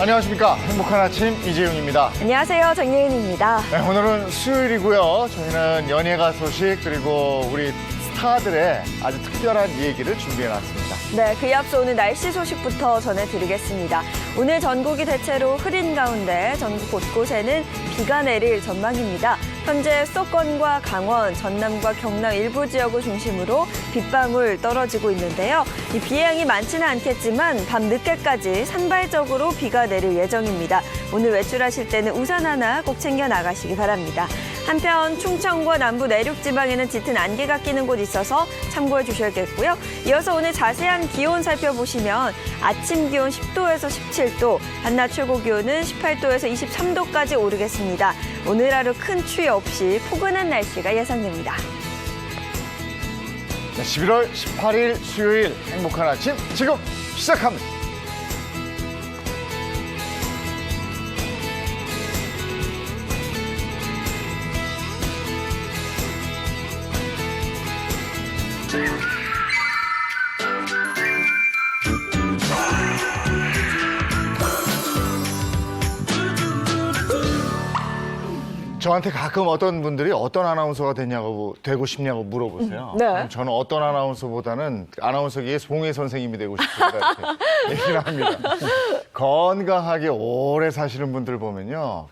안녕하십니까. 행복한 아침 이재용입니다. 안녕하세요. 정예은입니다. 네, 오늘은 수요일이고요. 저희는 연예가 소식 그리고 우리 스타들의 아주 특별한 얘기를 준비해놨습니다. 네, 그에 앞서 오늘 날씨 소식부터 전해드리겠습니다. 오늘 전국이 대체로 흐린 가운데 전국 곳곳에는 비가 내릴 전망입니다. 현재 수도권과 강원, 전남과 경남 일부 지역을 중심으로 빗방울 떨어지고 있는데요. 이 비의 양이 많지는 않겠지만 밤 늦게까지 산발적으로 비가 내릴 예정입니다. 오늘 외출하실 때는 우산 하나 꼭 챙겨 나가시기 바랍니다. 한편 충청과 남부 내륙 지방에는 짙은 안개가 끼는 곳이 있어서 참고해 주셔야겠고요. 이어서 오늘 자세한 기온 살펴보시면 아침 기온 10도에서 17도, 한낮 최고 기온은 18도에서 23도까지 오르겠습니다. 오늘 하루 큰 추위 없이 포근한 날씨가 예상됩니다. 네, 11월 18일 수요일 행복한 아침 지금 시작합니다. 저한테 가끔 어떤 분들이 어떤 아나운서가 되고 싶냐고 물어보세요. 네. 그럼 저는 어떤 아나운서보다는 아나운서계의 송혜 선생님이 되고 싶습니다. 이렇게 얘기를 합니다. 건강하게 오래 사시는 분들 보면요.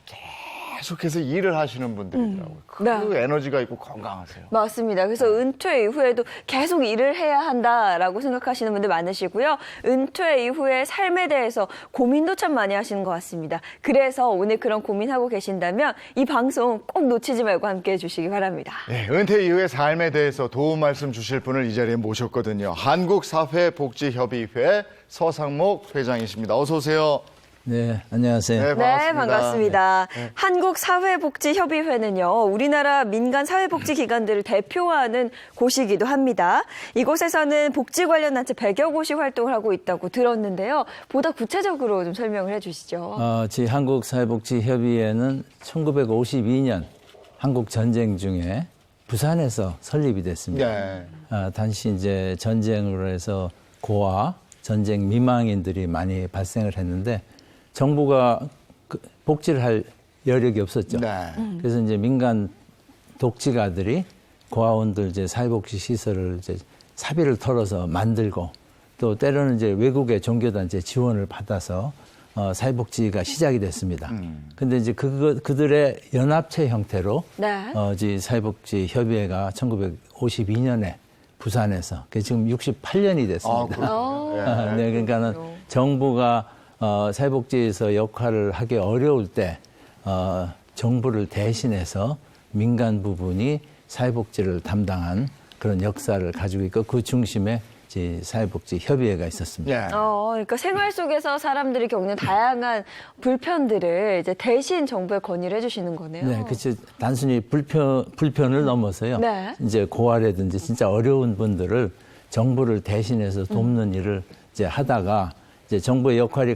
계속해서 일을 하시는 분들이더라고요. 그 네. 에너지가 있고 건강하세요. 맞습니다. 그래서 은퇴 이후에도 계속 일을 해야 한다라고 생각하시는 분들 많으시고요. 은퇴 이후의 삶에 대해서 고민도 참 많이 하시는 것 같습니다. 그래서 오늘 그런 고민하고 계신다면 이 방송 꼭 놓치지 말고 함께해 주시기 바랍니다. 네, 은퇴 이후의 삶에 대해서 도움 말씀 주실 분을 이 자리에 모셨거든요. 한국사회복지협의회 서상목 회장이십니다. 어서 오세요. 네, 안녕하세요. 네, 반갑습니다. 네, 반갑습니다. 한국사회복지협의회는요, 우리나라 민간 사회복지기관들을 대표하는 곳이기도 합니다. 이곳에서는 복지 관련 단체 100여 곳이 활동을 하고 있다고 들었는데요. 보다 구체적으로 좀 설명을 해주시죠. 저희 한국사회복지협의회는 1952년 한국 전쟁 중에 부산에서 설립이 됐습니다. 네. 당시 이제 전쟁으로 해서 고아, 전쟁 미망인들이 많이 발생을 했는데 정부가 복지를 할 여력이 없었죠. 네. 그래서 이제 민간 독지가들이 고아원들 이제 사회복지 시설을 이제 사비를 털어서 만들고 또 때로는 이제 외국의 종교단체 지원을 받아서 사회복지가 시작이 됐습니다. 근데 이제 그들의 연합체 형태로 네. 이제 사회복지협의회가 1952년에 부산에서 지금 68년이 됐습니다. 네, 그러니까는 정부가 사회복지에서 역할을 하기 어려울 때 정부를 대신해서 민간 부분이 사회복지를 담당한 그런 역사를 가지고 있고 그 중심에 이제 사회복지협의회가 있었습니다. 네. 그러니까 생활 속에서 사람들이 겪는 다양한 불편들을 이제 대신 정부에 건의를 해주시는 거네요. 네, 그렇죠. 단순히 불편을 넘어서요. 네. 이제 고아라든지 진짜 어려운 분들을 정부를 대신해서 돕는 일을 이제 하다가 이제 정부의 역할이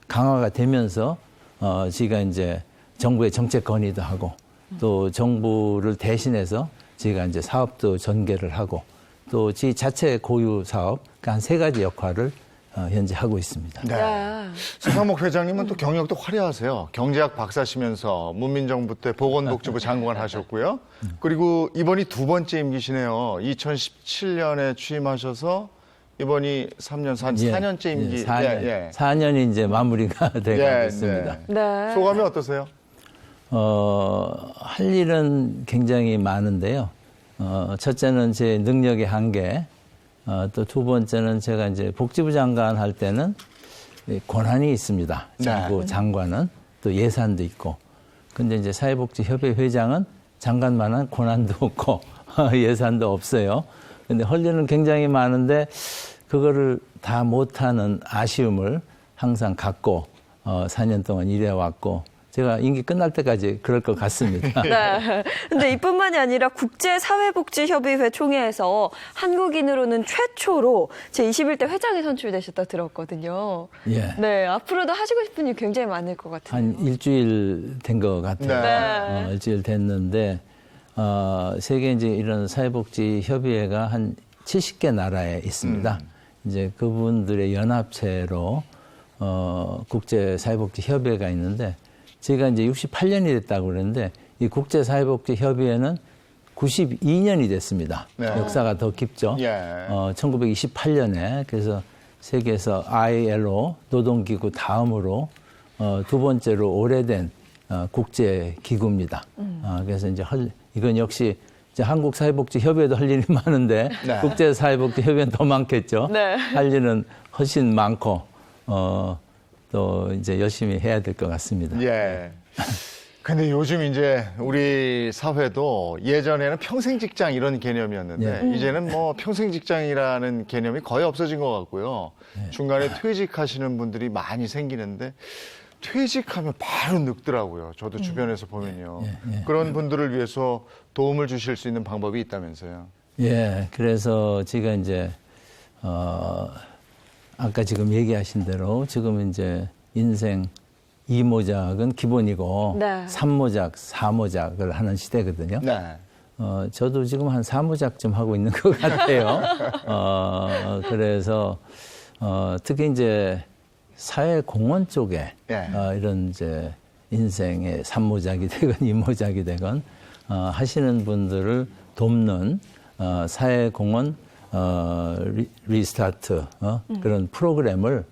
강화가 되면서 저희가 이제 정부의 정책 건의도 하고 또 정부를 대신해서 저희가 이제 사업도 전개를 하고 또 저희 자체 고유 사업 한 3가지 역할을 현재 하고 있습니다. 네. 서상목 회장님은 또 경력도 화려하세요. 경제학 박사시면서 문민정부 때 보건복지부 장관 하셨고요. 그리고 이번이 2번째 임기시네요. 2017년에 취임하셔서 이번이 4년째 임기. 4년이 이제 마무리가 되고 있습니다. 네. 소감이 어떠세요? 할 일은 굉장히 많은데요. 첫째는 제 능력의 한계, 또 2번째는 제가 이제 복지부 장관 할 때는 권한이 있습니다. 장관은 또 예산도 있고. 근데 이제 사회복지협의 회장은 장관만한 권한도 없고 예산도 없어요. 근데 할 일은 굉장히 많은데 그거를 다 못하는 아쉬움을 항상 갖고 4년 동안 일해왔고 제가 임기 끝날 때까지 그럴 것 같습니다. 네. 근데 이뿐만이 아니라 국제사회복지협의회 총회에서 한국인으로는 최초로 제21대 회장이 선출되셨다 들었거든요. 예. 네, 앞으로도 하시고 싶은 일 굉장히 많을 것 같아요. 한 일주일 된 것 같아요. 네. 일주일 됐는데 세계 이제 이런 사회복지 협의회가 한 70개 나라에 있습니다. 이제 그분들의 연합체로 국제 사회복지 협의회가 있는데 제가 이제 68년이 됐다고 그러는데 이 국제 사회복지 협의회는 92년이 됐습니다. 네. 역사가 더 깊죠. 예. 1928년에 그래서 세계에서 ILO 노동기구 다음으로 두 번째로 오래된 국제 기구입니다. 그래서 이제 이건 역시 이제 한국 사회복지 협의회도 할 일이 많은데 네. 국제 사회복지 협의회는 더 많겠죠. 네. 할 일은 훨씬 많고 또 이제 열심히 해야 될 것 같습니다. 예. 근데 요즘 이제 우리 사회도 예전에는 평생 직장 이런 개념이었는데 이제는 뭐 평생 직장이라는 개념이 거의 없어진 것 같고요. 중간에 퇴직하시는 분들이 많이 생기는데 퇴직하면 바로 늙더라고요. 저도 주변에서 보면요. 그런 분들을 위해서 도움을 주실 수 있는 방법이 있다면서요. 예, 그래서 제가 이제 아까 지금 얘기하신 대로 지금 이제 인생 2모작은 기본이고 네. 3모작, 4모작을 하는 시대거든요. 네. 저도 지금 한 4모작쯤 하고 있는 것 같아요. 그래서 특히 이제 사회공헌 쪽에 예. 이런 이제 인생의 3모작이 되건 2모작이 되건 하시는 분들을 돕는 사회공헌 리스타트 그런 프로그램을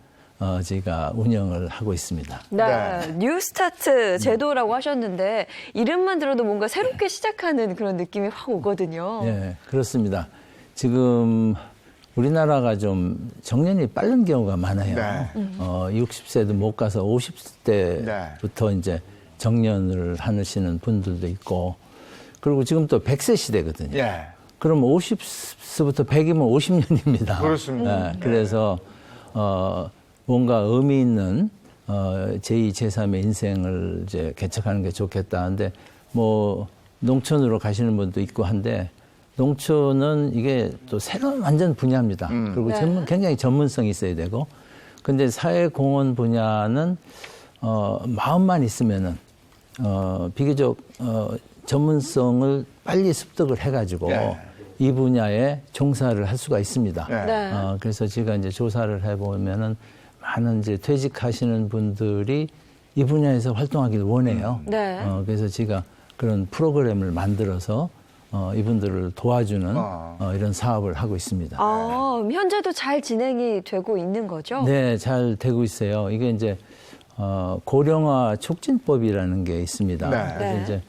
저희가 운영을 하고 있습니다. 네, 뉴스타트 제도라고 하셨는데 이름만 들어도 뭔가 새롭게 시작하는 그런 느낌이 확 오거든요. 예, 그렇습니다. 지금 우리나라가 좀 정년이 빠른 경우가 많아요. 네. 60세도 못 가서 50세부터 이제 정년을 하시는 분들도 있고, 그리고 지금 또 100세 시대거든요. 예. 그럼 50세부터 100이면 50년입니다. 그렇습니다. 그래서 뭔가 의미 있는 제2, 제3의 인생을 이제 개척하는 게 좋겠다. 근데 뭐 농촌으로 가시는 분도 있고 한데 농촌은 이게 또 새로운 완전 분야입니다. 그리고 네. 굉장히 전문성이 있어야 되고, 근데 사회공헌 분야는 마음만 있으면은 비교적 전문성을 빨리 습득을 해가지고 네. 이 분야에 종사를 할 수가 있습니다. 네. 네. 그래서 제가 이제 조사를 해보면은 많은 이제 퇴직하시는 분들이 이 분야에서 활동하기를 원해요. 네. 그래서 제가 그런 프로그램을 만들어서 이분들을 도와주는 이런 사업을 하고 있습니다. 현재도 잘 진행이 되고 있는 거죠? 네, 잘 되고 있어요. 이게 이제 고령화 촉진법이라는 게 있습니다. 네. 그래서 네. 이제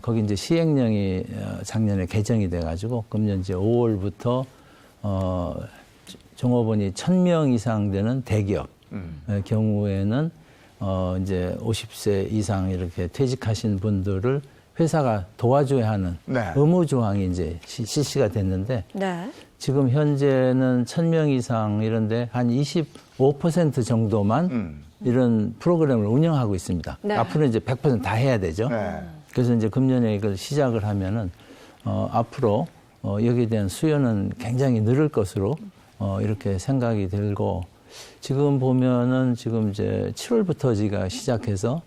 거기 이제 시행령이 작년에 개정이 돼가지고 금년 이제 5월부터 종업원이 1,000명 이상 되는 대기업 경우에는 이제 50세 이상 이렇게 퇴직하신 분들을 회사가 도와줘야 하는 네. 의무 조항이 이제 실시가 됐는데 네. 지금 현재는 1,000명 이상 이런데 한 25% 정도만 이런 프로그램을 운영하고 있습니다. 네. 앞으로 이제 100% 다 해야 되죠. 네. 그래서 이제 금년에 이걸 시작을 하면은 앞으로 여기에 대한 수요는 굉장히 늘을 것으로 이렇게 생각이 들고, 지금 보면은 지금 이제 7월부터 제가 시작해서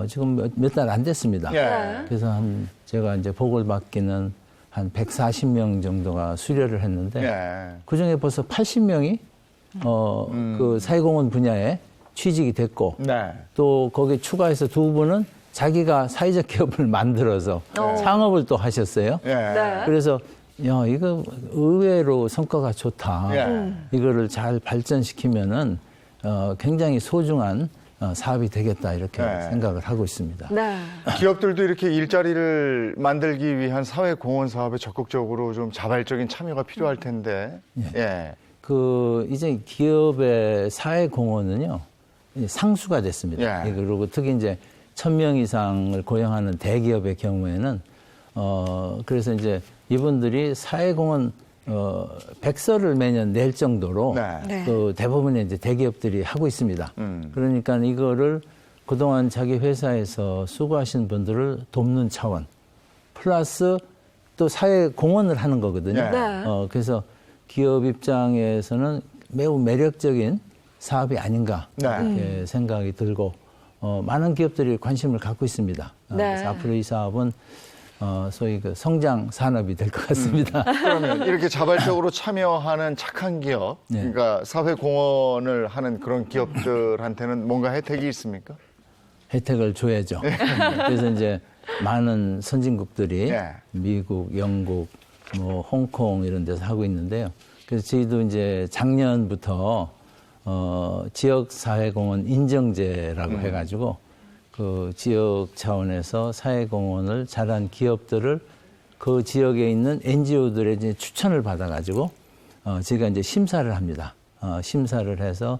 지금 몇 달 안 됐습니다. 예. 그래서 제가 이제 보고를 받기는 한 140명 정도가 수료를 했는데 예. 그 중에 벌써 80명이 그 사회공헌 분야에 취직이 됐고, 네. 또 거기에 추가해서 두 분은 자기가 사회적 기업을 만들어서 창업을 또 하셨어요. 예. 네. 그래서 야, 이거 의외로 성과가 좋다. 예. 이거를 잘 발전시키면은 굉장히 소중한 사업이 되겠다, 이렇게 네. 생각을 하고 있습니다. 네. 기업들도 이렇게 일자리를 만들기 위한 사회공헌 사업에 적극적으로 좀 자발적인 참여가 필요할 텐데. 예. 이제 기업의 사회공헌은요, 상수가 됐습니다. 예. 그리고 특히 이제 1,000명 이상을 고용하는 대기업의 경우에는, 그래서 이제 이분들이 사회공헌, 백서를 매년 낼 정도로 네. 네. 그 대부분의 이제 대기업들이 하고 있습니다. 그러니까 이거를 그동안 자기 회사에서 수고하신 분들을 돕는 차원 플러스 또 사회 공헌을 하는 거거든요. 네. 그래서 기업 입장에서는 매우 매력적인 사업이 아닌가 네. 이렇게 생각이 들고 많은 기업들이 관심을 갖고 있습니다. 네. 그래서 앞으로 이 사업은 소위 그 성장 산업이 될 것 같습니다. 그러면 이렇게 자발적으로 참여하는 착한 기업, 네. 그러니까 사회 공헌을 하는 그런 기업들한테는 뭔가 혜택이 있습니까? 혜택을 줘야죠. 그래서 이제 많은 선진국들이 네. 미국, 영국, 뭐 홍콩 이런 데서 하고 있는데요. 그래서 저희도 이제 작년부터 지역 사회공헌 인정제라고 해가지고 그 지역 차원에서 사회공헌을 잘한 기업들을 그 지역에 있는 NGO들의 이제 추천을 받아가지고 저희가 이제 심사를 합니다. 심사를 해서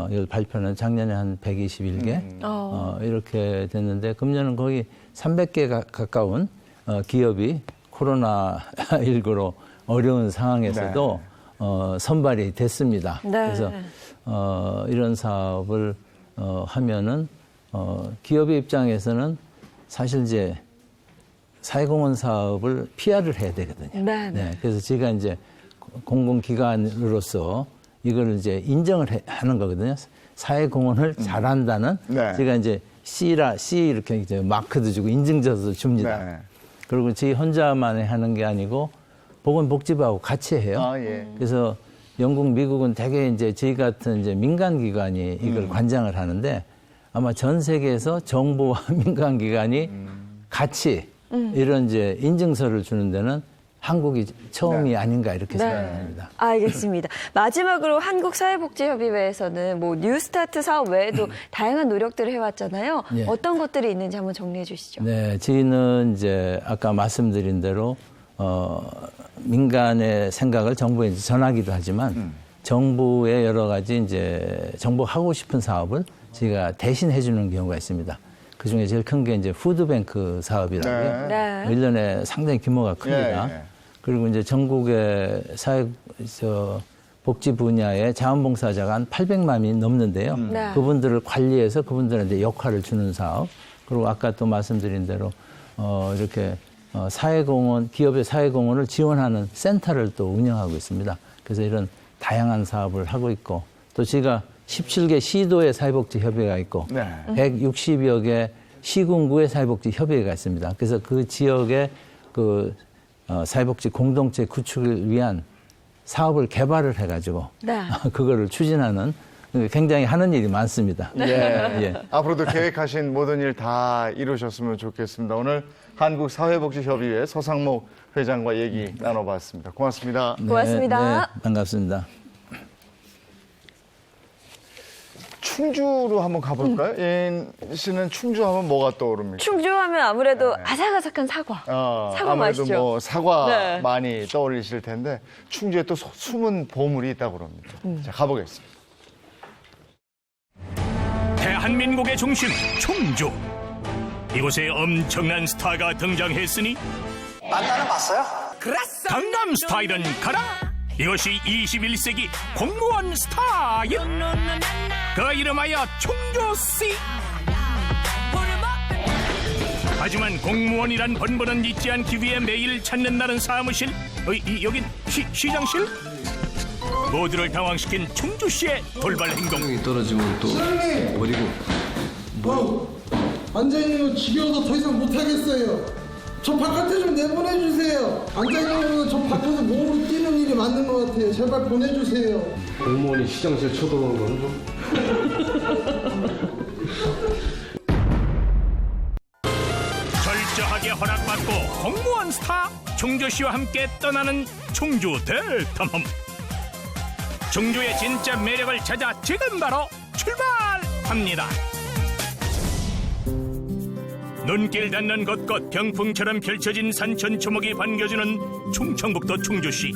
이걸 발표는 작년에 한 121개 이렇게 됐는데 금년은 거의 300개 가까운 기업이 코로나19로 어려운 상황에서도 선발이 됐습니다. 네. 그래서 이런 사업을 하면은 기업의 입장에서는 사실 이제 사회공헌 사업을 PR을 해야 되거든요. 네, 네. 그래서 제가 이제 공공기관으로서 이걸 이제 인정을 하는 거거든요. 사회공헌을 잘한다는 네. 제가 이제 C 이렇게 이제 마크도 주고 인증서도 줍니다. 네. 그리고 저희 혼자만 하는 게 아니고 보건복지부하고 같이 해요. 아, 예. 그래서 영국, 미국은 대개 이제 저희 같은 이제 민간기관이 이걸 관장을 하는데 아마 전 세계에서 정부와 민간기관이 같이 이런 이제 인증서를 주는 데는 한국이 처음이 네. 아닌가 이렇게 생각합니다. 알겠습니다. 마지막으로 한국사회복지협의회에서는 뭐 뉴스타트 사업 외에도 다양한 노력들을 해왔잖아요. 예. 어떤 것들이 있는지 한번 정리해 주시죠. 네, 저희는 이제 아까 말씀드린 대로 민간의 생각을 정부에 이제 전하기도 하지만 정부의 여러 가지 이제 정부 하고 싶은 사업을 저희가 대신 해주는 경우가 있습니다. 그 중에 제일 큰 게 이제 푸드뱅크 사업이라고요. 네. 1년에 상당히 규모가 큽니다. 예, 예. 그리고 이제 전국의 복지 분야의 자원봉사자가 한 800만이 넘는데요. 네. 그분들을 관리해서 그분들한테 역할을 주는 사업. 그리고 아까 또 말씀드린 대로 이렇게 사회공헌, 기업의 사회공헌을 지원하는 센터를 또 운영하고 있습니다. 그래서 이런 다양한 사업을 하고 있고 또 제가 17개 시도의 사회복지협의회가 있고 네. 160여 개 시군구의 사회복지협의회가 있습니다. 그래서 그 지역의 그 사회복지 공동체 구축을 위한 사업을 개발을 해가지고 네. 그거를 추진하는 굉장히 하는 일이 많습니다. 예. 예. 앞으로도 계획하신 모든 일 다 이루셨으면 좋겠습니다. 오늘 한국사회복지협의회 서상목 회장과 얘기 나눠봤습니다. 고맙습니다. 고맙습니다. 네, 반갑습니다. 충주로 한번 가볼까요? 예인 씨는 충주하면 뭐가 떠오릅니까? 충주하면 아무래도 아삭아삭한 사과. 사과 아무래도 맛있죠. 뭐 사과 네. 많이 떠올리실 텐데 충주에 또 숨은 보물이 있다고 합니다. 자, 가보겠습니다. 대한민국의 중심 충주. 이곳에 엄청난 스타가 등장했으니 만나는 봤어요? 강남 스타일은 가라. 이것이 21세기 공무원 스타일. 그 이름하여 충주씨. 하지만 공무원이란 번번은 잊지 않기 위해 매일 찾는 나는 사무실. 여긴 시장실? 모두를 당황시킨 충주씨의 돌발 행동. 이 떨어지면 또 버리고 앉아있는 거 지겨워서 더 이상 못하겠어요. 저 바깥에 좀 내보내주세요. 앉아있는 거는 저 밖에서 몸으로 뛰는 일이 맞는 것 같아요. 제발 보내주세요. 공무원이 시장실 쳐들어오는 건 좀. 철저하게 허락받고 공무원 스타 충주씨와 함께 떠나는 충주 대탐험. 충주의 진짜 매력을 찾아 지금 바로 출발합니다. 눈길 닿는 곳곳 병풍처럼 펼쳐진 산천 초목이 반겨주는 충청북도 충주시.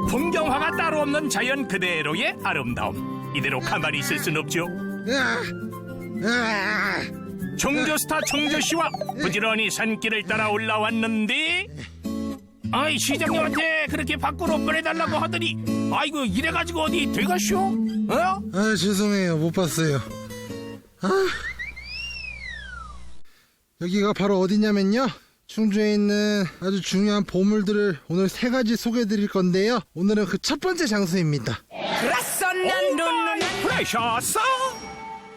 풍경화가 따로 없는 자연 그대로의 아름다움. 이대로 가만히 있을 순 없죠. 충주스타 충주시와 부지런히 산길을 따라 올라왔는데, 아이 시장님한테 그렇게 밖으로 보내달라고 하더니 아이고 이래가지고 어디 돼가쇼? 어? 아, 죄송해요. 못 봤어요. 아. 여기가 바로 어디냐면요. 충주에 있는 아주 중요한 보물들을 오늘 3가지 소개해 드릴 건데요. 오늘은 그 첫 번째 장소입니다. 프레셔스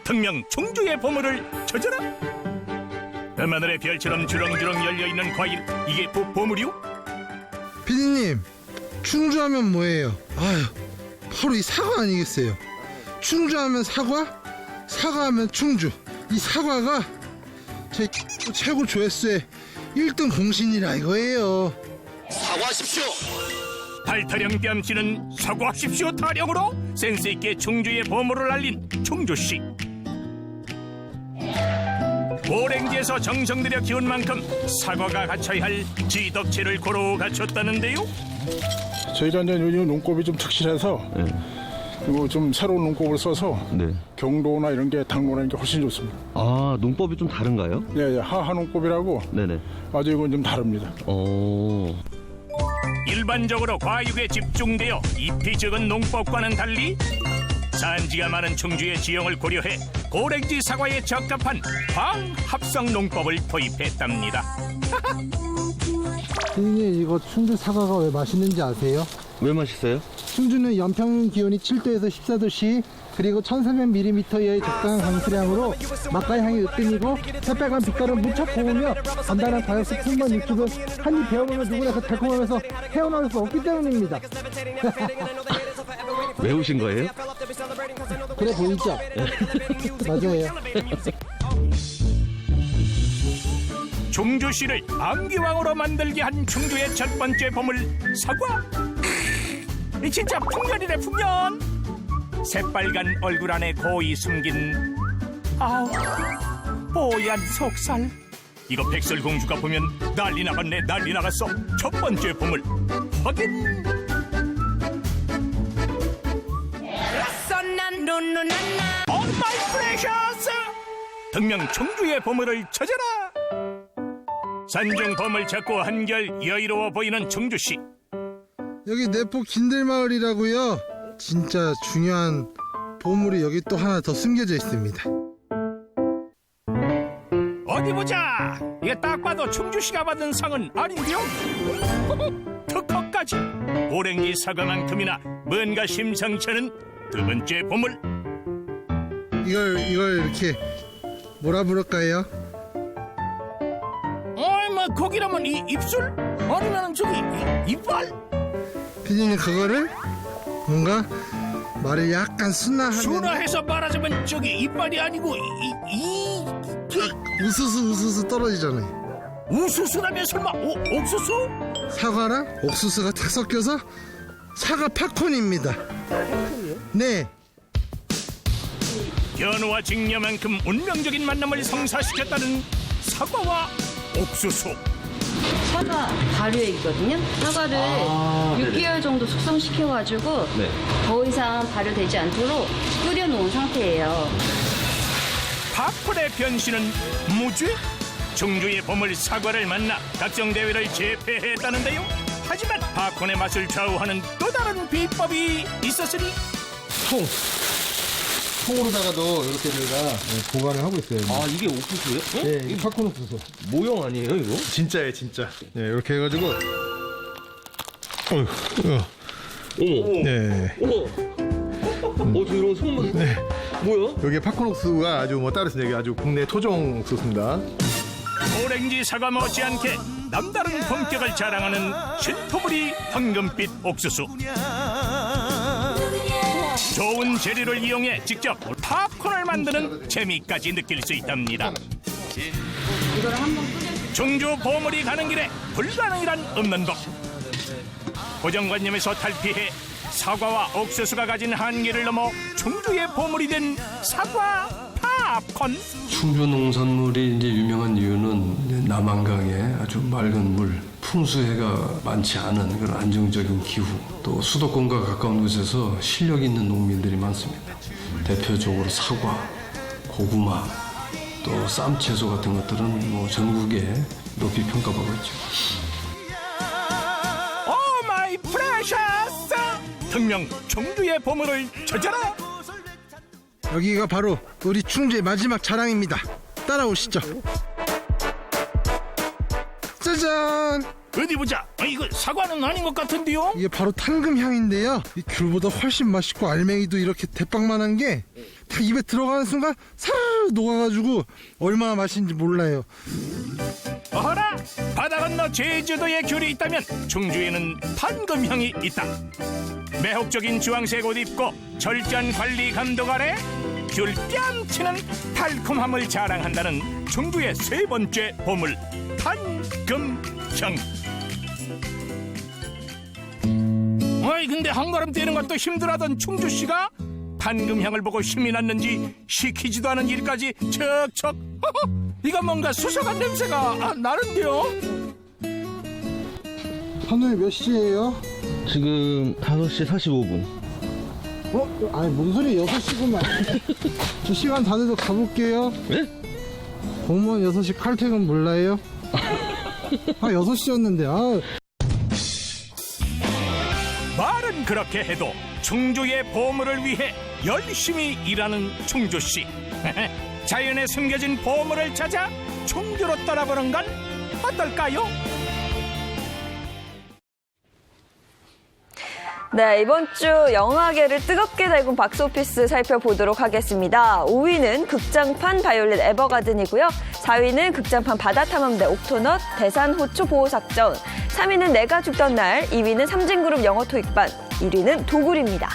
특명 충주의 보물을 찾아라. 밤하늘의 별처럼 주렁주렁 열려있는 과일, 이게 보물이오? 피디님, 충주하면 뭐예요? 아유, 바로 이 사과 아니겠어요? 충주하면 사과, 사과하면 충주. 이 사과가 제 최고 조회수의 1등 공신이라 이거예요. 사과하십시오. 발타령 뺨치는 사과하십시오 타령으로 센스있게 충주의 보물을 알린 충주시. 고랭지에서 정성 들여 키운 만큼 사과가 갖춰야 할 지덕체를 고루 갖췄다는데요. 저희가 이제 요즘 농법이 좀 특실해서 그리고 좀 새로운 농법을 써서 네. 경도나 이런 게 당도라는 게 훨씬 좋습니다. 아, 농법이 좀 다른가요? 네, 하하 농법이라고 네네. 아주 이건 좀 다릅니다. 일반적으로 과육에 집중되어 잎이 적은 농법과는 달리 산지가 많은 충주의 지형을 고려해 고랭지 사과에 적합한 광합성 농법을 도입했답니다. 피디님, 이거 충주 사과가 왜 맛있는지 아세요? 왜 맛있어요? 충주는 연평균 기온이 7도에서 14도씨, 그리고 1300ml의 적당한 강수량으로 맛과 향이 으뜸이고 새빨간 빛깔은 무척 고우며 단단한 과육수 풍부한 육즙은 한입 베어보면 누구나 그 달콤함에서 헤어나올 수 없기 때문입니다. 외우신 거예요? 그래 보이죠? 맞아요. 충주시를 암기왕으로 만들게 한 충주의 첫 번째 보물 사과. 이 진짜 풍년이네 풍년. 새빨간 얼굴 안에 고이 숨긴 아우 뽀얀 속살. 이거 백설공주가 보면 난리 나갔네 난리 나갔어. 첫 번째 보물 확인. 오 마이 프레셔스 특명 충주의 보물을 찾아라. 산중 보물 찾고 한결 여유로워 보이는 충주시. 여기 내포 긴들마을이라고요. 진짜 중요한 보물이 여기 또 하나 더 숨겨져 있습니다. 어디 보자. 이게 딱 봐도 충주시가 받은 상은 아닌데요. 특허까지. 고랭이 사과만큼이나 뭔가 심상치 않은 두 번째 보물. 이걸 이렇게 뭐라 부를까요? 어이 뭐 거기라면 이 입술? 아니면 저기 이빨? 피디님, 그거를 뭔가 말을 약간 순화하면 순화해서 말하자면 저기 이빨이 아니고 우수수 떨어지잖아요. 우수수라면 설마 옥수수? 사과랑 옥수수가 탁 섞여서 사과 팝콘입니다. 네. 견우와 직녀만큼 운명적인 만남을 성사시켰다는 사과와 옥수수. 사과 발효에 있거든요. 사과를 6개월 정도 숙성시켜가지고 네. 더 이상 발효되지 않도록 끓여놓은 상태예요. 팝콘의 변신은 무죄? 충주의 보물 사과를 만나 각종 대회를 제패했다는데요. 하지만 팝콘의 맛을 좌우하는 또 다른 비법이 있었으니 통으로다가도 이렇게 저희가 보관을 하고 있어요. 아, 이게 옥수수예요? 네, 이 팝콘 옥수수. 모형 아니에요, 이거? 진짜예요, 진짜. 네, 이렇게 해가지고. 어머. 네. 어머. 저 이런 선물. 네. 뭐야? 여기 팝콘 옥수수가 아주 뭐 따로 있습니다. 아주 국내 토종 옥수수입니다. 고랭지 사과 못지않게 남다른 품격을 자랑하는 신토부리 황금빛 옥수수. 좋은 재료를 이용해 직접 팝콘을 만드는 재미까지 느낄 수 있답니다. 이걸 한번 끓여. 충주 보물이 가는 길에 불가능이란 없는 법. 고정관념에서 탈피해 사과와 옥수수가 가진 한계를 넘어 충주의 보물이 된 사과 팝콘. 충주 농산물이 이제 유명한 이유는 남한강에 아주 맑은 물, 풍수해가 많지 않은 그런 안정적인 기후, 또 수도권과 가까운 곳에서 실력 있는 농민들이 많습니다. 대표적으로 사과, 고구마, 또 쌈채소 같은 것들은 뭐 전국에 높이 평가받고 있죠. 오 마이 프레셔스! 특명 충주의 보물을 찾아라. 여기가 바로 우리 충주의 마지막 자랑입니다. 따라오시죠. 짜잔! 어디 보자. 이거 사과는 아닌 것 같은데요? 이게 바로 당금향인데요. 이 귤보다 훨씬 맛있고 알맹이도 이렇게 대빵만한 게 딱 입에 들어가는 순간 사르르 녹아가지고 얼마나 맛있는지 몰라요. 어허라, 바다 건너 제주도에 귤이 있다면 충주에는 당금향이 있다. 매혹적인 주황색 옷 입고 철저한 관리 감독 아래 귤 뺨치는 달콤함을 자랑한다는 충주의 세 번째 보물 당금향. 어이, 근데 한가름 떼는 것도 힘들어하던 충주씨가 당금향을 보고 힘이 났는지 시키지도 않은 일까지 척척. 이거 뭔가 수상한 냄새가 나는데요. 선생님 몇 시예요? 지금 5시 45분. 아니 뭔 소리 6시구만. 2시간 다 돼서 가볼게요. 네? 공무원 6시 칼퇴근 몰라요? 6시였는데 말은 그렇게 해도 충주의 보물을 위해 열심히 일하는 충주씨. 자연에 숨겨진 보물을 찾아 충주로 떠나보는 건 어떨까요? 네, 이번 주 영화계를 뜨겁게 달군 박스오피스 살펴보도록 하겠습니다. 5위는 극장판 바이올렛 에버가든이고요. 4위는 극장판 바다탐험대 옥토넛 대산호초 보호작전, 3위는 내가 죽던 날, 2위는 삼진그룹 영어 토익반, 1위는 도굴입니다.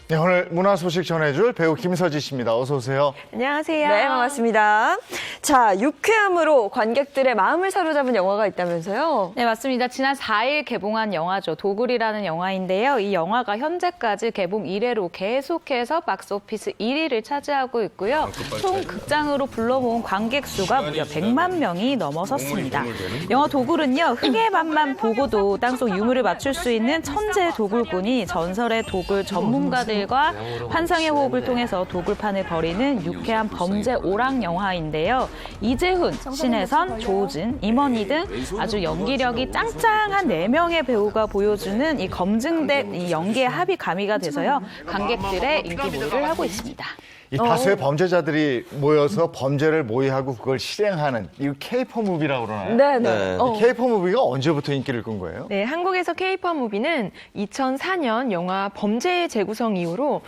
네, 오늘 문화 소식 전해줄 배우 김서지 씨입니다. 어서 오세요. 안녕하세요. 네, 반갑습니다. 자, 유쾌함으로 관객들의 마음을 사로잡은 영화가 있다면서요? 네, 맞습니다. 지난 4일 개봉한 영화죠. 도굴이라는 영화인데요. 이 영화가 현재까지 개봉 이래로 계속해서 박스오피스 1위를 차지하고 있고요. 총 극장으로 불러 모은 관객 수가 무려 100만 명이 넘어섰습니다. 영화 도굴은요, 흥의 맛만 보고도 땅속 유물을 맞출 수 있는 천재 도굴꾼이 전설의 도굴 전문가들과 환상의 호흡을 통해서 도굴판을 벌이는 유쾌한 범죄 오락 영화인데요. 이재훈, 신혜선, 조우진, 임원희 등 아주 연기력이 짱짱한 4명의 배우가 보여주는 이 검증된 이 연기의 합이 가미가 돼서요. 관객들의 인기몰이를 하고 있습니다. 이 다수의 범죄자들이 모여서 범죄를 모의하고 그걸 실행하는 이 K-팝 무비라고 그러나요? 네네. K-팝 무비가 언제부터 인기를 끈 거예요? 네, 한국에서 K-팝 무비는 2004년 영화 범죄의 재구성 이후로